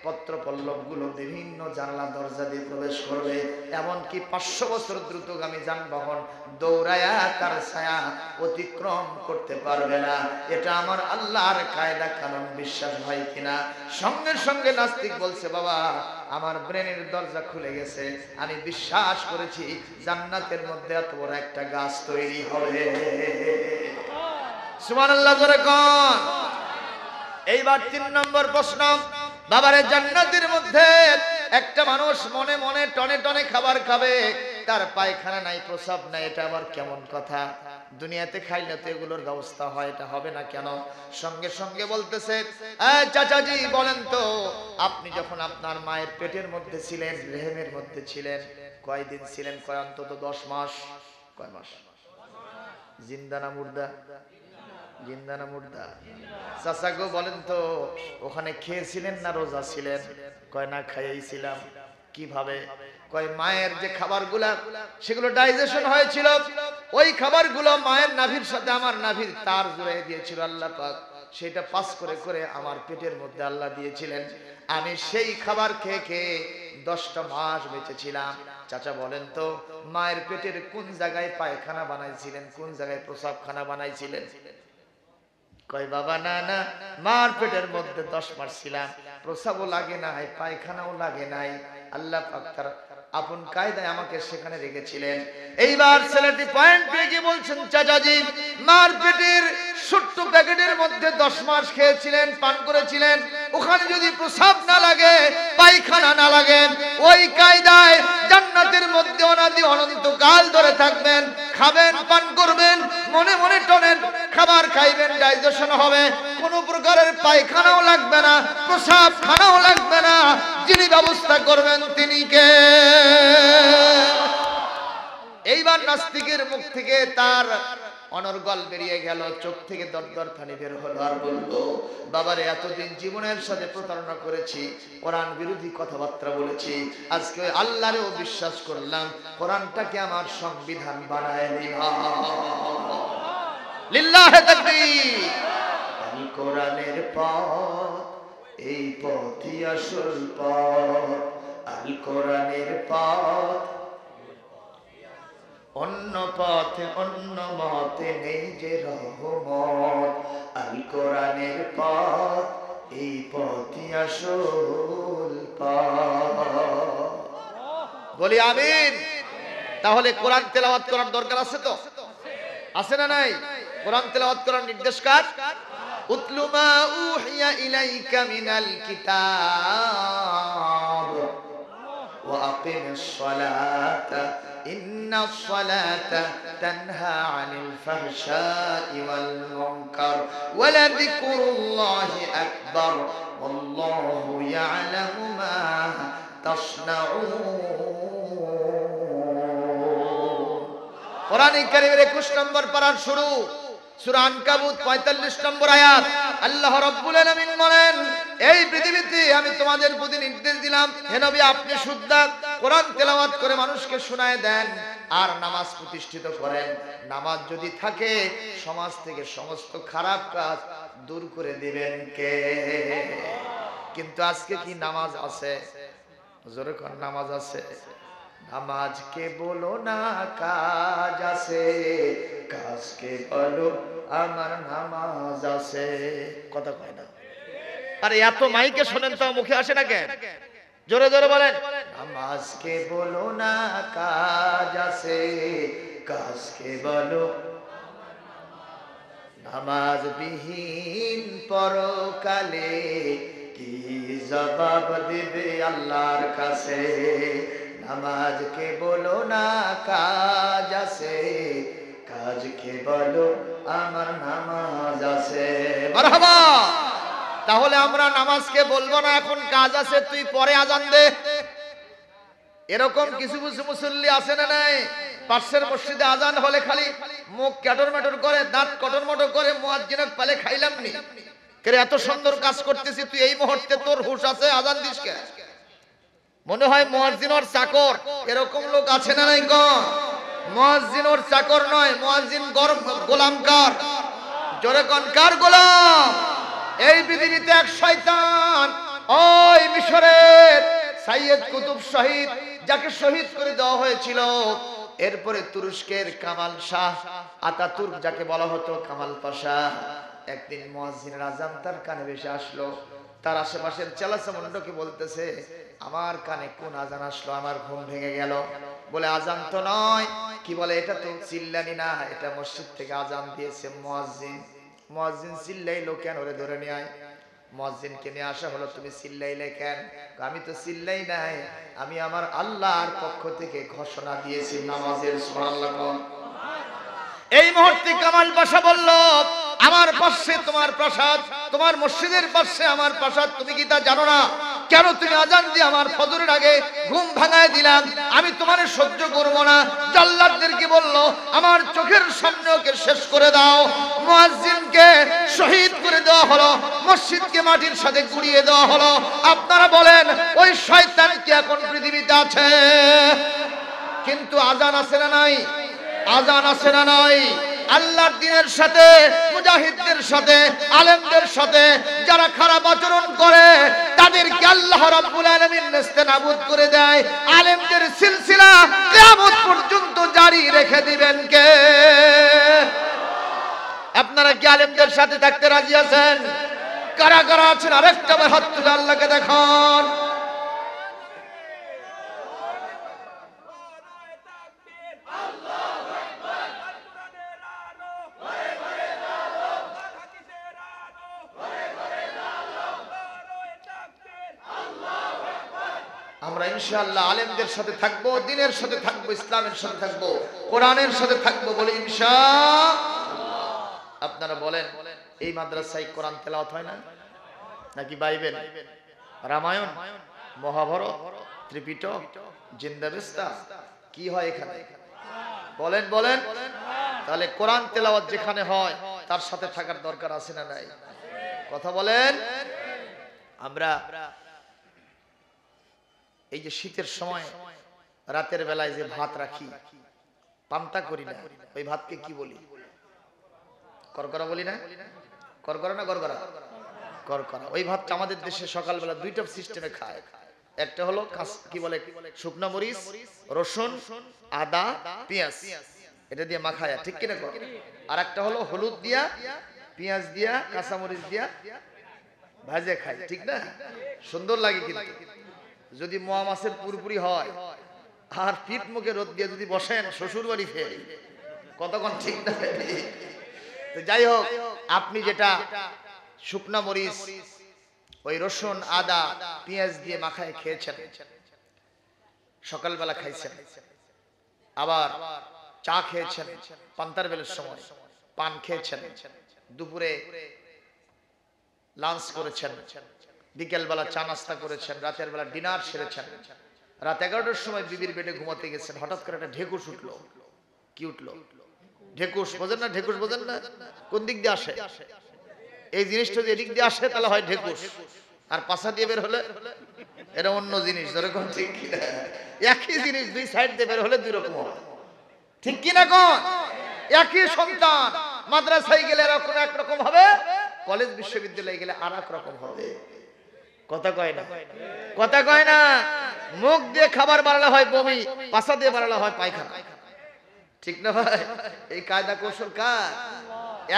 পত্র পল্লব গুলো বিভিন্ন জানলা দরজা দিয়ে প্রবেশ করবে, এমনকি 500 বছর দ্রুতগামী যানবাহন দৌড়ায়া তার ছায়া অতিক্রম করতে পারবে না। এটা আমার আল্লাহর কায়দা কানুন, বিশ্বাস হয় কিনা? সঙ্গে সঙ্গে নাস্তিক বলছে বাবা আমার ব্রেনের দরজা খুলে গেছে, আমি বিশ্বাস করেছি জান্নাতের মধ্যে এত বড় একটা গাছ তৈরি হবে। সুবহানাল্লাহ জোরে কোন। এইবার 3 নম্বর প্রশ্ন, বাবারে জান্নাতের মধ্যে একটা মানুষ মনে মনে টনে টনে খাবার খাবে, তার পায়খানা নাই প্রস্রাব নাই, এটা আবার কেমন কথা? দুনিয়াতে খাইলে তো এগুলোর ব্যবস্থা হয়, এটা হবে না কেন? সঙ্গে সঙ্গে বলতেছে চাচাজি বলেন তো আপনি যখন আপনার মায়ের পেটের মধ্যে ছিলেন, রেহেমের মধ্যে ছিলেন, কয়দিন ছিলেন? কয় অন্তত 10 মাস। কয় মাস? জিন্দা না মুর্দা? জিন্দা না মুর্দা? চাচা গো বলেন তো ওখানে খেয়েছিলেন না রোজা ছিলেন? কয় না খাইয়েছিলাম। কিভাবে? কয় মায়ের যে খাবারগুলা সেগুলো ডাইজেশন হয়েছিল, ওই খাবারগুলো মায়ের নাভির সাথে আমার নাভির তার জুড়ে দিয়েছিল আল্লাহ পাক, সেটা পাস করে করে আমার পেটের মধ্যে আল্লাহ দিয়েছিলেন, আমি সেই খাবার খেয়ে খেয়ে 10টা মাস বেঁচেছিলাম। চাচা বলেন তো মায়ের পেটের কোন জায়গায় পায়খানা বানাইছিলেন, কোন জায়গায় প্রস্রাবখানা বানাইছিলেন? কয় বাবা না না, মার পেটের মধ্যে 10 মাস ছিলাম, প্রস্রাবও লাগে নাই, পায়খানাও লাগে নাই, আল্লাহ পাক তার আপন কায়দায় আমাকে সেখানে রেখেছিলেন। এইবার ছেলেটি পয়েন্ট পেয়ে গিয়ে বলছেন চাচাজি মার পেটের ছোট্ট প্যাকেটের মধ্যে 10 মাস খেয়েছিলেন, পান করেছিলেন, ওখানে যদি প্রস্রাব না লাগে, পায়খানা না লাগে, ওই কায়দায় জান্নাতের মধ্যে অনাদি অনন্তকাল ধরে থাকবেন, খাবেন, পান করবেন, মনে মনে টনের খাবার খাইবেন, ডাইজেশন হবে, কোন প্রকারের পায়খানাও লাগবে না, প্রস্রাব খানাও লাগবে না, যিনি ব্যবস্থা করবেন তিনি কে? এইবার নাস্তিকের মুখ থেকে তার অনর্গল বেরিয়ে গেল, চোখ থেকে দরদর পানি বের হলো, আর বলল বাবারে এতদিন জীবনের সাথে প্রতারণা করেছি, কোরআন বিরোধী কথাবার্তা বলেছি, আজকে আল্লাহরেও বিশ্বাস করলাম, কোরআনটাকে আমার সংবিধান বানায় নিলাম। লিল্লাহে তাকবীর। আমি কোরআনের পথ, এই পথই আসল পথ, আল কোরআনের পথ, অন্য পথে অন্য মতে নেই যে রহমত, আল কোরআনের পথ, এই পথই আসল পথ। বলি আমিন। তাহলে কোরআন তেলাওয়াত করার দরকার আছে তো? আছে না নাই? কোরআন তেলাওয়াত করার নির্দেশ কার? উতলু মা উহিয়া ইলাইকা মিনাল কিতাব ওয়া আকিমিস সালাতা ইন্নাস সালাতা তানহা আনিল ফাহশাই ওয়াল মুনকার ওয়া লাযিকরুল্লাহি আকবার ওয়াল্লাহু ইয়ালামু মা তাসনাউন। কোরআন কারীমের 21 নম্বর পারার শুরু, সূরা আনকাবুত 45 নম্বর আয়াত। আল্লাহ রাব্বুল আলামিন বলেন, এই পৃথিবীতে আমি তোমাদের প্রতি নির্দেশ দিলাম, হে নবী আপনি শুদ্ধা কোরআন তেলাওয়াত করে মানুষকে শোনায় দেন আর নামাজ প্রতিষ্ঠিত করেন। নামাজ যদি থাকে সমাজ থেকে সমস্ত খারাপ কাজ দূর করে দিবেন কে? কিন্তু আজকে কি নামাজ আছে? জোরে কোন নামাজ আছে? নামাজকে বলো না কাজ আছে, কাজকে বলো আমার নামাজ আছে। কথা কয় না। আরে এত মাইকে শোনেন তো মুখে আসে না কেন? জোরে জোরে বলেন। নামাজকে বলো না কাজ আছে, কাজকে বলো। নামাজ বিহীন পরকালে কি জবাব দিবে আল্লাহর কাছে? নামাজকে বলো না কাজ আছে, কাজকে বলো আমার নামাজ আছে। মারহাবা। তাহলে আমরা নামাজকে বলবো না এখন কাজ আছে, তুই পরে আজান দে। এরকম কিছু কিছু মুসল্লি আছে না নাই? পাশের মসজিদে আজান হলে খালি মুখ ক্যাটর ম্যাটর করে, দাঁত কটর মটর করে, মুয়াজ্জিনের পালে খাইলাম নি। কে এত সুন্দর কাজ করতেছি, তুই এই মুহূর্তে তোর হুঁশ আছে আজান দিস কে? মনে হয় মুয়াজ্জিন ওর চাকর। এরকম লোক আছে না নাই? কোন মুয়াজ্জিন ওর চাকর নয়, মুয়াজ্জিন গোলাম কার? জোরে কোন কার গোলাম? এই পৃথিবীতে এক শয়তান, ওই মিশরের সাইয়েদ কুতুব শহীদ, যাকে শহীদ করে দেওয়া হয়েছিল। এরপরে তুরস্কের কামাল শাহ আতাতুর্ক, যাকে বলা হতো কামাল পাশা, একদিন মুয়াজ্জিনের আজান তার কানে ভেসে আসলো। তার আশেপাশের চেলাচামুন্ডকে বলতেছে, আমার কানে কোন আজান আসলো, আমার ঘুম ভেঙে গেল। বলে আজান তো নয়। কি বলে? এটা তো চিল্লানি না, এটা মসজিদ থেকে আজান দিয়েছে মুয়াজ্জিন। মুয়াজ্জিন চিল্লাইলো কেন? ওরে ধরে নিয়ে আয়। মুয়াজ্জিনকে নিয়ে আসা হলো। তুমি চিল্লাইলে কেন? আমি তো চিল্লাই নাই, আমি আমার আল্লাহর পক্ষ থেকে ঘোষণা দিয়েছি নামাজের। সুবহানাল্লাহ। এই মুহূর্তে কামাল পাশা বলল, আমার পাশে তোমার প্রাসাদ, তোমার মসজিদের পাশে আমার প্রাসাদ, তুমি কি তা জানো না? কেন তুমি আজান দিয়ে আমার ফজরের আগে ঘুম ভাঙায় দিলাম? আমি তোমারে সহ্য করব না। জাল্লাদদেরকে বলল, আমার চোখের সামনে ওকে শেষ করে দাও। মুয়াজ্জিনকে শহীদ করে দেওয়া হলো, মসজিদকে মাটির সাথে গুড়িয়ে দেওয়া হলো। আপনারা বলেন, ওই শয়তান কি এখন পৃথিবীতে আছে? কিন্তু আজান আছে না নাই? আজান আছে না নাই? আল্লাহর দ্বীনের সাথে, মুজাহিদদের সাথে, আলেমদের সাথে যারা খারাপ আচরণ করে তাদেরকে আল্লাহ রাব্বুল আলামিন নেস্তেনাবুদ করে দেয়। আলেমদের সিলসিলা কিয়ামত পর্যন্ত জারি রেখে দিবেন কে? আপনারা কি আলেমদের সাথে থাকতে রাজি আছেন? কারা কারা আছেন? আরেকটা বার হাত তুলে আল্লাহকে দেখান। আমরা ইনশাআল্লাহ আলেমদের সাথে থাকবো, দ্বীনের সাথে থাকবো, ইসলামের সাথে থাকবো, কোরআনের সাথে থাকবো বলে ইনশাআল্লাহ। আপনারা বলেন, এই মাদ্রাসায় কোরআন তেলাওয়াত হয় না নাকি? বাইবেল, রামায়ণ, মহাভারত, ত্রিপিটক, জিন্দাবেস্তা কি হয় এখানে? বলেন বলেন। তাহলে কোরআন তেলাওয়াত যেখানে হয় তার সাথে থাকার দরকার আছে না নাই? কথা বলেন। আমরা এই যে শীতের সময় রাতের বেলায় যে ভাত রাখি, পান্তা করি না, ওই ভাতকে কি বলি? করকরা বলি না? করকরা না গরগরা? করকরা। ওই ভাতটা আমাদের দেশে সকালবেলা দুইটা সিস্টেমে খায়। একটা হলো কি বলে, শুকনো মরিচ, রসুন, আদা, পেঁয়াজ, এটা দিয়ে মাখায়, ঠিক কিনা? আর একটা হলো হলুদ দিয়া, পেঁয়াজ দিয়া, কাঁচা মরিচ দিয়া ভাজে খায়, ঠিক না? সুন্দর লাগে। কিন্তু যদি মোয়া মাছের পুরপুরি হয় আর পিঠ মুখে রোদ দিয়ে যদি বসেন, শ্বশুর বাড়ি ফের কতক্ষণ, ঠিক না? তো যাই হোক, আপনি যেটা শুকনা মরিচ, ওই রসুন, আদা, পেঁয়াজ দিয়ে মাখায় খেয়েছেন, সকালবেলা খাইছেন, আবার চা খেয়েছেন পান্তার বেলের সময়, পান খেয়েছেন, দুপুরে লাঞ্চ করেছেন, বিকেল বেলা চা নাস্তা করেছেন, রাতের বেলা ডিনার সেরেছেন, রাত 11টার সময় বিবির বেডে ঘুমাতে গেছেন, হঠাৎ করে একটা ঢেকুর উঠলো। কি উঠলো? ঢেকুস। বোঝেন না? ঢেকুস বোঝেন না? কোন দিক দিয়ে আসে? এই জিনিসটা যদি এদিক দিয়ে আসে তাহলে হয় ঢেকুস, আর পাশা দিয়ে বের হলে এটা অন্য জিনিস। যেরকম ঠিক কিনা? একই জিনিস দুই সাইড দিয়ে বের হলে দুই রকম হবে, ঠিক কিনা কোন? একই সন্তান মাদ্রাসায় গেলে এরকম একরকম হবে, কলেজ বিশ্ববিদ্যালয়ে গেলে আর এক রকম হবে। কথা কয় না? কথা কয় না? মুখ দিয়ে খাবার বাড়ালে হয় বমি, পাশা দিয়ে বাড়ালে হয় পায়খানা, ঠিক না ভাই? এই কায়দা কৌশল কার?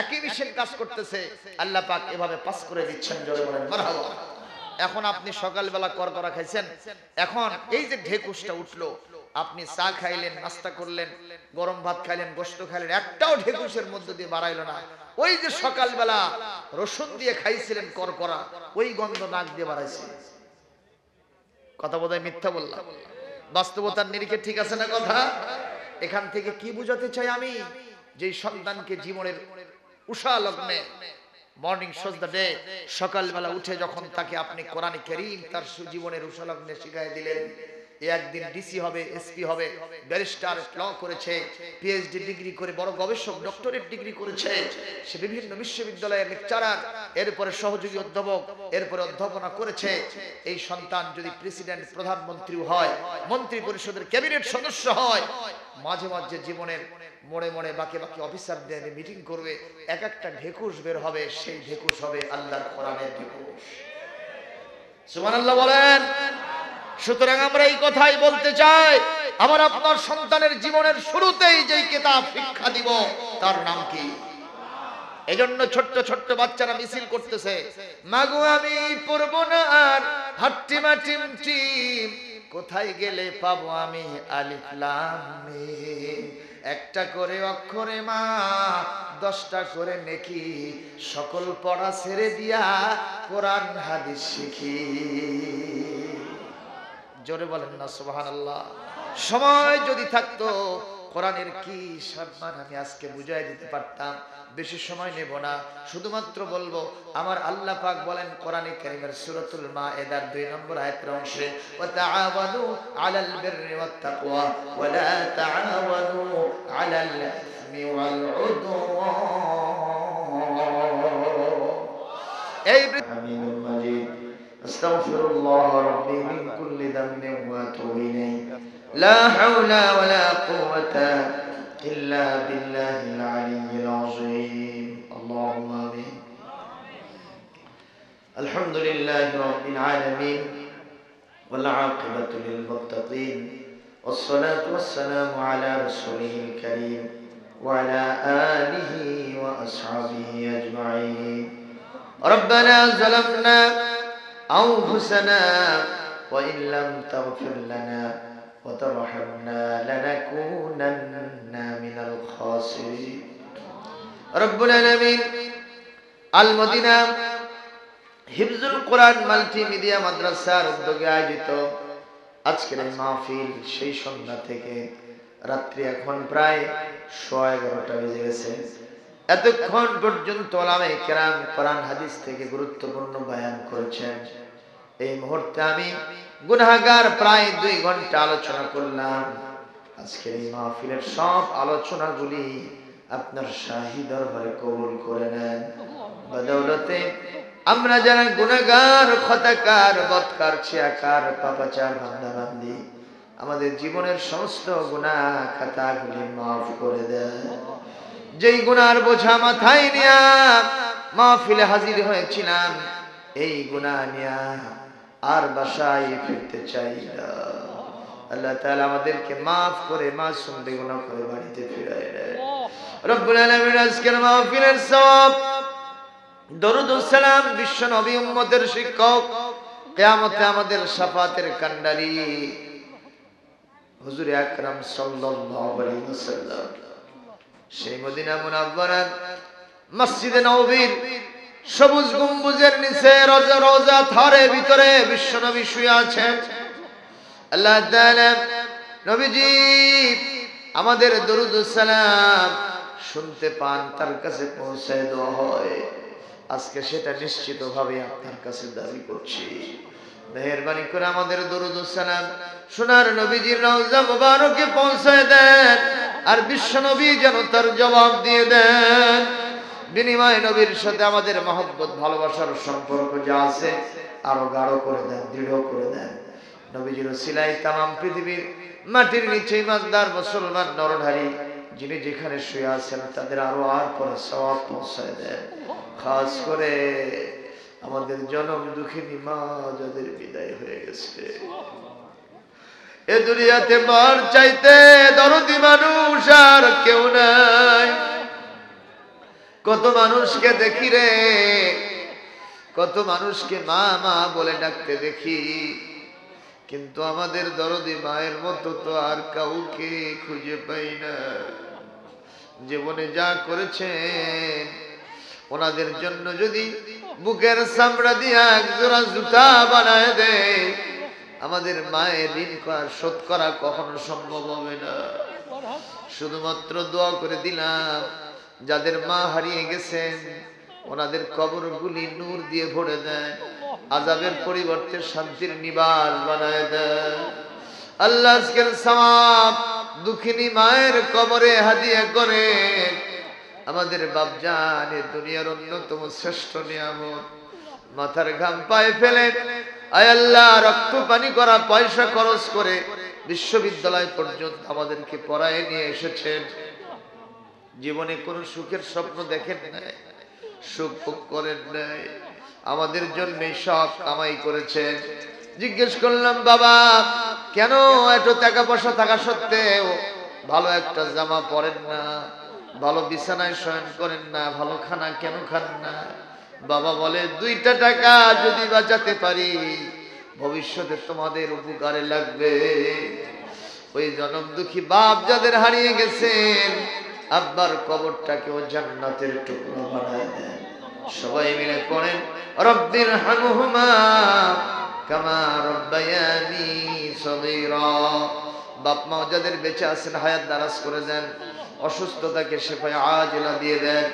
একই বিষয়ের কাজ করতেছে, আল্লাহ পাক এভাবে পাস করে দিচ্ছেন। জোরে বলেন মারহাবা। এখন আপনি সকালবেলা করকরা খাইছেন, এখন এই যে ঢেকুসটা উঠলো, আপনি চা খাইলেন, নাস্তা করলেন, গরম ভাত খাইলেন, গোশত খাইলেন, একটাও ঢেকুসের মধ্য দিয়ে বাড়াইলো না। ওই যে সকালবেলা রসুন দিয়ে খাইছিলেন করকরা, ওই গন্ধ নাক দিয়ে বাড়াইছে। কথা বোধহয় মিথ্যা বললাম? বাস্তবতার নিরিখে ঠিক আছে না কথা? এখান থেকে কি বুঝাতে চাই আমি? যে সন্তানকে জীবনের উষা লগ্নে, মর্নিং শোজ দ্য ডে, সকালবেলা উঠে যখন তাকে আপনি কোরআন কারীম তার জীবনের উষা লগ্নে শিখাই দিলেন, এ একদিন ডিসি হবে, এসপি হবে, ব্যারিস্টার, ল করেছে, পিএইচডি ডিগ্রি করে বড় গবেষক, ডক্টরেট ডিগ্রি করেছে, সে বিভিন্ন বিশ্ববিদ্যালয়ের লেকচারার, এরপরে সহযোগী অধ্যাপক, এরপরে অধ্যাপনা করেছে। এই সন্তান যদি প্রেসিডেন্ট, প্রধানমন্ত্রী হয়, মন্ত্রী পরিষদের ক্যাবিনেট সদস্য হয়, মাঝে মাঝে জীবনের মোড়ে মোড়ে বাকি বাকি অফিসারদের মিটিং করবে, এক একটা ঢেকুস বের হবে, সেই ঢেকুস হবে আল্লাহর কোরআনের ঢেকুস। সুবহানাল্লাহ বলেন। সুতরাং আমরা এই কথাই বলতে চাই, আমার আপনার সন্তানের জীবনের শুরুতেই যেই কিতাব শিক্ষা দিব তার নাম কি? এজন্য ছোট্ট ছোট্ট বাচ্চারা মিছিল করতেছে, মাগো আমি পড়ব না আর হাট্টিমা টিম টিম, কোথায় গেলে পাবো আমি আলিফ লাম মিম, একটা করে অক্ষরে মা 10টা করে নেকি, সকল পড়া ছেড়ে দিয়া কোরআন হাদিস শিখি। জোরে বলেন না সুবহানাল্লাহ। সময় যদি থাকতো কোরআনের কি সম্মান আমি আজকে বুঝাই দিতে পারতাম। বেশি সময় নেব না, শুধুমাত্র বলবো আমার আল্লাহ পাক বলেন কোরআনে কারীমের সূরাতুল মায়েদার 2 নম্বর আয়াতের অংশে, ওয়া তাআওয়ানু আলাল বিররি ওয়াত তাকওয়া ওয়া লা তাআওয়ানু আলাল ইসমি ওয়াল উদওয়ান। এই হামিদুল মাজিদ। আস্তাগফিরুল্লাহ রাব্বি মিন কুল্লি যামবিন ওয়া আতুবু ইলাইহি। লা হাওলা ওয়া লা কুওয়াতা ইল্লা বিল্লাহিল আলিয়্যিল আযীম। আল্লাহুম্মা আমিন। আলহামদুলিল্লাহি রাব্বিল আলামিন ওয়াল আকিবাতু লিল মুত্তাকিন ওয়াস সালাতু ওয়াস সালামু আলা রাসূলিল কারীম ওয়া আলা আলিহি ওয়া আসহাবিহি আজমাইন। রব্বানা যালামনা أنفسنا وإن لم تغفر لنا وترحمنا لنكونن من الخاسرين. رب العالمين المدينة হিফজুল কোরআন মাল্টিমিডিয়া মাদ্রাসার উদ্যোগে আয়োজিত আজকের এই মাহফিল সেই সন্ধ্যা থেকে রাত্রি এখন প্রায় 11:30 বেজে গেছে। এতক্ষণ পর্যন্ত ওলামায়ে কেরাম কোরআন হাদিস থেকে গুরুত্বপূর্ণ বয়ান করেছেন। এই মুহূর্তে আমি গুনাহগার প্রায় 2 ঘন্টা আলোচনা করলাম। আজকের এই মাহফিলের সব আলোচনাগুলি আপনার শাহী দরবারে কবুল করে নেন। বদৌলতে আমরা যারা গুনাহগার, খতাকার, বদকার, ছিয়াকার, পাপাচার, বান্দাবান্দি, আমাদের জীবনের সমস্ত গুনাহ খাতাগুলি মাফ করে দেন। যেই গুনার বোঝা মাথায় নিয়া মাহফিলে হাজির হয়েছিলাম, এই গুনাহ নিয়া আর বাসায় ফিরতে চাই না। আল্লাহ তাআলা আমাদেরকে মাফ করে মাসুম বেগুনাহ করে বাড়িতে ফিরায় দেন। রব্বুল আলামিন আজকের মাহফিলের সওয়াব, দরুদ ও সালাম বিশ্ব নবী উম্মতের শিক্ষক, কিয়ামতে আমাদের শাফাতের কান্ডারি হুজুর আকরাম সাল্লাল্লাহু আলাইহি ওয়াসাল্লাম, সেই মদিনা মুনাওয়ারার মসজিদে নববীর সবুজ গম্বুজের নিচে রওজা থারের ভিতরে বিশ্বনবী শুয়ে আছেন। আল্লাহ তাআলা নবীজি আমাদের দরুদ ও সালাম শুনতে পান, তার কাছে পৌঁছায় দেওয়া হয়। আজকে সেটা নিশ্চিতভাবে আপনার কাছে দাবি করছি, মেহেরবানি করে আমাদের দরুদ ও সালাম সোনার নবীজির রওজা মুবারকে পৌঁছায় দেন। আর বিশ্ব নবী যেন তার জবাব দিয়ে দেন। বিনিময় নবীর সাথে আমাদের মহব্বত ভালোবাসার সম্পর্ক যা আছে আরো গাঢ় করে দেন, দৃঢ় করে দেন। নবীজির উসিলায় তামাম পৃথিবীর মাটির নিচে ইমানদার মুসলমান নরনারী যিনি যেখানে শুয়ে আছেন তাদের আরো আর পরে সওয়াব পৌঁছায় দেন। খাস করে আমাদের জনম দুঃখিনী মা যাদের বিদায় হয়ে গেছে, এ দুনিয়াতে মার চাইতে দরদি মানুষ আর কেউ নাই। কত মানুষকে দেখি রে, কত মানুষকে মা মা বলে ডাকতে দেখি, কিন্তু আমাদের দরদি মায়ের মতো তো আর কাউকে খুঁজে পাই না। জীবনে যা করেছেন ওনাদের জন্য যদি বুকের চামড়া দিয়া একজোড়া জুতা বানায় দেয়, আমাদের মায়ের ঋণ শোধ করা কখনো সম্ভব হবে না। শুধুমাত্র দোয়া করে দিলাম যাদের মা হারিয়ে গেছেন ওনাদের কবরগুলি নূর দিয়ে ভরে দেয়, আযাবের পরিবর্তে শান্তির নিবাস বানায় দেয়। আল্লাহ আজকের সওয়াব দুঃখিনী মায়ের কবরে হাদিয়া করে আমাদের বাপজান এ দুনিয়ার অন্যতম শ্রেষ্ঠ নিয়ামত মাথার ঘাম পায়ে ফেলে আয় আল্লাহ রক্ত পানি করা পয়সা খরচ করে বিশ্ববিদ্যালয় পর্যন্ত আমাদেরকে পড়ায় নিয়ে এসেছেন। জীবনে কোন সুখের স্বপ্ন দেখেন নাই, সুখ ভোগ করেন নাই, আমাদের জন্য সব কামাই করেছেন। জিজ্ঞেস করলাম বাবা কেন এত টাকা পয়সা থাকা সত্ত্বেও ভালো একটা জামা পরেন না, ভালো বিছানায় শয়ন করেন না, ভালো খানা কেন খান না? বাবা বলে দুইটা টাকা যদি বাঁচাতে পারি ভবিষ্যতে তোমাদের উপকারে লাগবে। ওই জনম দুঃখী বাপ যাদের হারিয়ে গেছেন আব্বার কবরটাকেও জান্নাতের টুকরো বানায় দেন। সবাই মিলে পড়েন রব্বির হামহুমা কামা রব্বায়ানি সগীরা। বাপ মা যাদের বেঁচে আছেন হায়াত দারাজ করে দেন, অসুস্থতাকে শেফায়ে আজিলা দিয়ে দেন।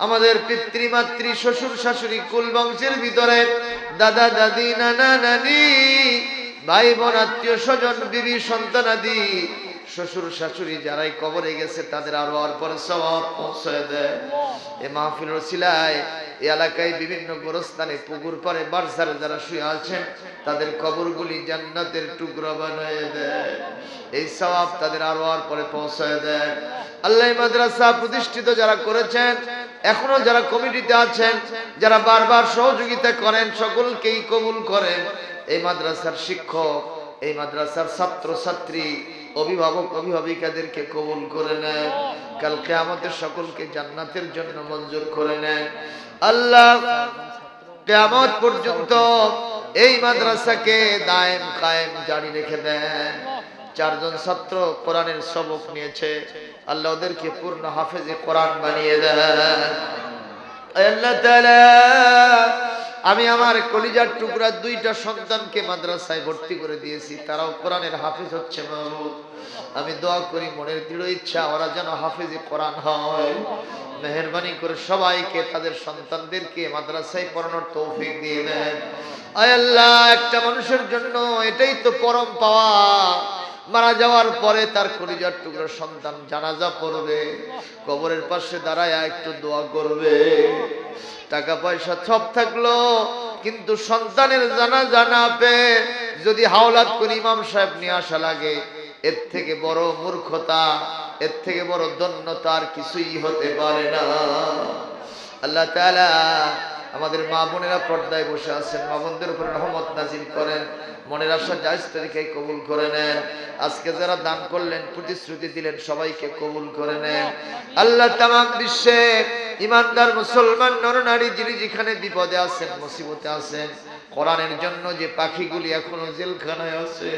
আমাদের পিতৃমাতৃ শ্বশুর শাশুড়ি কুল বংশের ভিতরে দাদা দাদি নানা নানি ভাই বোন আত্মীয় স্বজন বিবি সন্তানাদি শ্বশুর শাশুড়ি যারাই কবরে গেছে তাদের আরো আর পরে সওয়াব পৌঁছায় দেয়। এই মাহফিলের ওসিলায় এই এলাকায় বিভিন্ন গোরস্থানে পুকুর পাড়ে বারসারে যারা শুয়ে আছেন তাদের কবরগুলি জান্নাতের টুকরা বানিয়ে দেয়। এই সওয়াব তাদের আরো আর পরে পৌঁছায় দেয়। আল্লাহ মাদ্রাসা প্রতিষ্ঠিত যারা করেছেন, এখনো যারা কমিটিতে আছেন, যারা বারবার সহযোগিতা করেন সকলকেই কবুল করেন। এই মাদ্রাসার শিক্ষক, এই মাদ্রাসার ছাত্র ছাত্রী, অভিভাবক অভিভাবিকাদেরকে কবুল করে নেন। কাল কিয়ামতে সকলকে জান্নাতের জন্য মঞ্জুর করে নেন। আল্লাহ কিয়ামত পর্যন্ত এই মাদ্রাসাকে দায়েম কায়েম জারি রেখে দেন। চারজন ছাত্র কোরআনের সবক নিয়েছে, আল্লাহ ওদেরকে পূর্ণ হাফেজে কোরআন বানিয়ে দেন। আল্লাহ তাআলা আমি আমার কলিজার টুকরা দুইটা সন্তানকে মাদ্রাসায় ভর্তি করে দিয়েছি, তারাও কোরআনের হাফেজ হচ্ছে মাবুদ। আমি দোয়া করি মনের দৃঢ় ইচ্ছা ওরা যেন হাফেজে কোরআন হয়। মেহেরবানি করে সবাইকে তাদের সন্তানদেরকে মাদ্রাসায় পড়ানোর তৌফিক দিয়ে দেন। আয় আল্লাহ একটা মানুষের জন্য এটাই তো পরম পাওয়া, মারা যাওয়ার পরে তার কলিজার টুকরা সন্তান জানাজা পড়বে, কবরের পাশে দাঁড়ায় একটু দোয়া করবে। টাকা পয়সা সব থাকলো কিন্তু সন্তানের জানাজা না পেয়ে যদি হাওলাত করে ইমাম সাহেব নিয়ে আসা লাগে, এর থেকে বড় মূর্খতা, এর থেকে বড় দন্যতা আর কিছুই হতে পারে না। আল্লাহ তাআলা আমাদের মা বোনেরা পর্দায় বসে আছেন, মা বোনদের উপর রহমত নাজিল করেন, মনের আশা জায়েজ তরিকায় কবুল করে নেন। আজকে যারা দান করলেন, প্রতিশ্রুতি দিলেন, সবাইকে কবুল করে নেন। আল্লাহ তামাম বিশ্বে ইমানদার মুসলমান নরনারী যিনি যেখানে বিপদে আছেন, মুসিবতে আছেন, কোরআনের জন্য যে পাখিগুলি এখনো জেলখানায় আছে,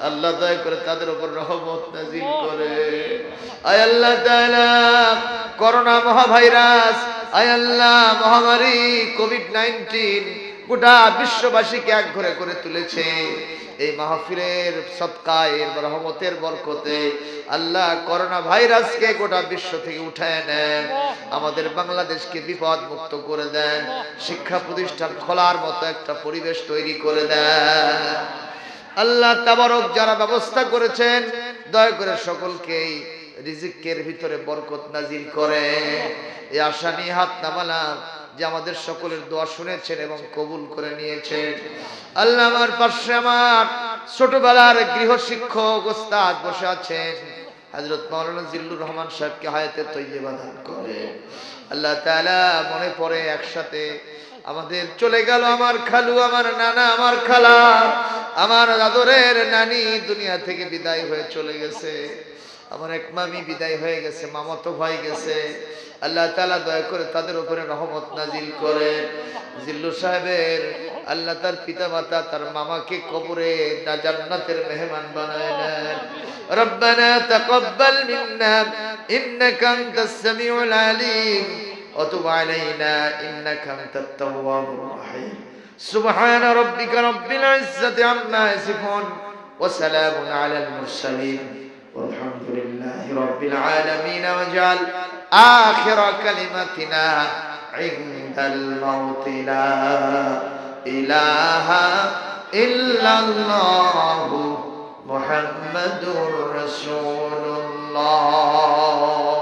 আল্লাহ দয়া করে তাদের উপর রহমত নাজিল করে। আয় আল্লাহ তাআলা করোনা মহাভাইরাস, আয় আল্লাহ মহামারী কোভিড-19 গোটা বিশ্ববাসীকে এক ঘরে করে তুলেছে। এই মাহফিলের সদকায় রহমতের বরকতে আল্লাহ করোনা ভাইরাসকে গোটা বিশ্ব থেকে উঠায় নেন, আমাদের বাংলাদেশকে বিপদ মুক্ত করে দেন, শিক্ষা প্রতিষ্ঠান খোলার মতো একটা পরিবেশ তৈরি করে দেন। আল্লাহ তাবারক যারা ব্যবস্থা করেছেন দয়া করে সকলকেই রিজিকের ভিতরে বরকত নাজিল করেন। এই আশা নিয়ে হাত নামালাম যে আমাদের সকলের দোয়া শুনেছেন এবং কবুল করে নিয়েছেন। আল্লাহ, আমার পাশে আমার ছোটবেলার গৃহ শিক্ষক ওস্তাদ বসে আছেন, হযরত মাওলানা জিল্লুর রহমান সাহেবকে হায়াতে তৈয়বা দান করেন। আল্লাহ তাআলা, মনে পড়ে একসাথে আমাদের চলে গেল আমার খালু, আমার নানা, আমার খালা, আমার আদরের নানি দুনিয়া থেকে বিদায় হয়ে চলে গেছে। আমার এক মামি বিদায় হয়ে গেছে, মামাতো ভাই গেছে। আল্লাহ তাআলা দয়া করে তাদের উপরে রহমত নাজিল করেন। জিল্লু সাহেবের আল্লাহ তার পিতা মাতা, তার মামাকে কবরে জান্নাতের মেহমান বানায় নেন। রব্বানা তাকাব্বাল মিন্না ইন্নাকা আনতাস সামিউল আলিম ওয়া তুব আলাইনা ইন্নাকা আনতাত তাওয়াবুর রহিম। সুবহানা রাব্বিকা রাব্বিল ইজ্জাতি আম্মা ইয়াসিফুন ওয়া সালামুন আলাল মুরসালিন والحمد لله رب العالمين واجعل آخر كلمتنا عند الموت لا إله إلا الله محمد رسول الله.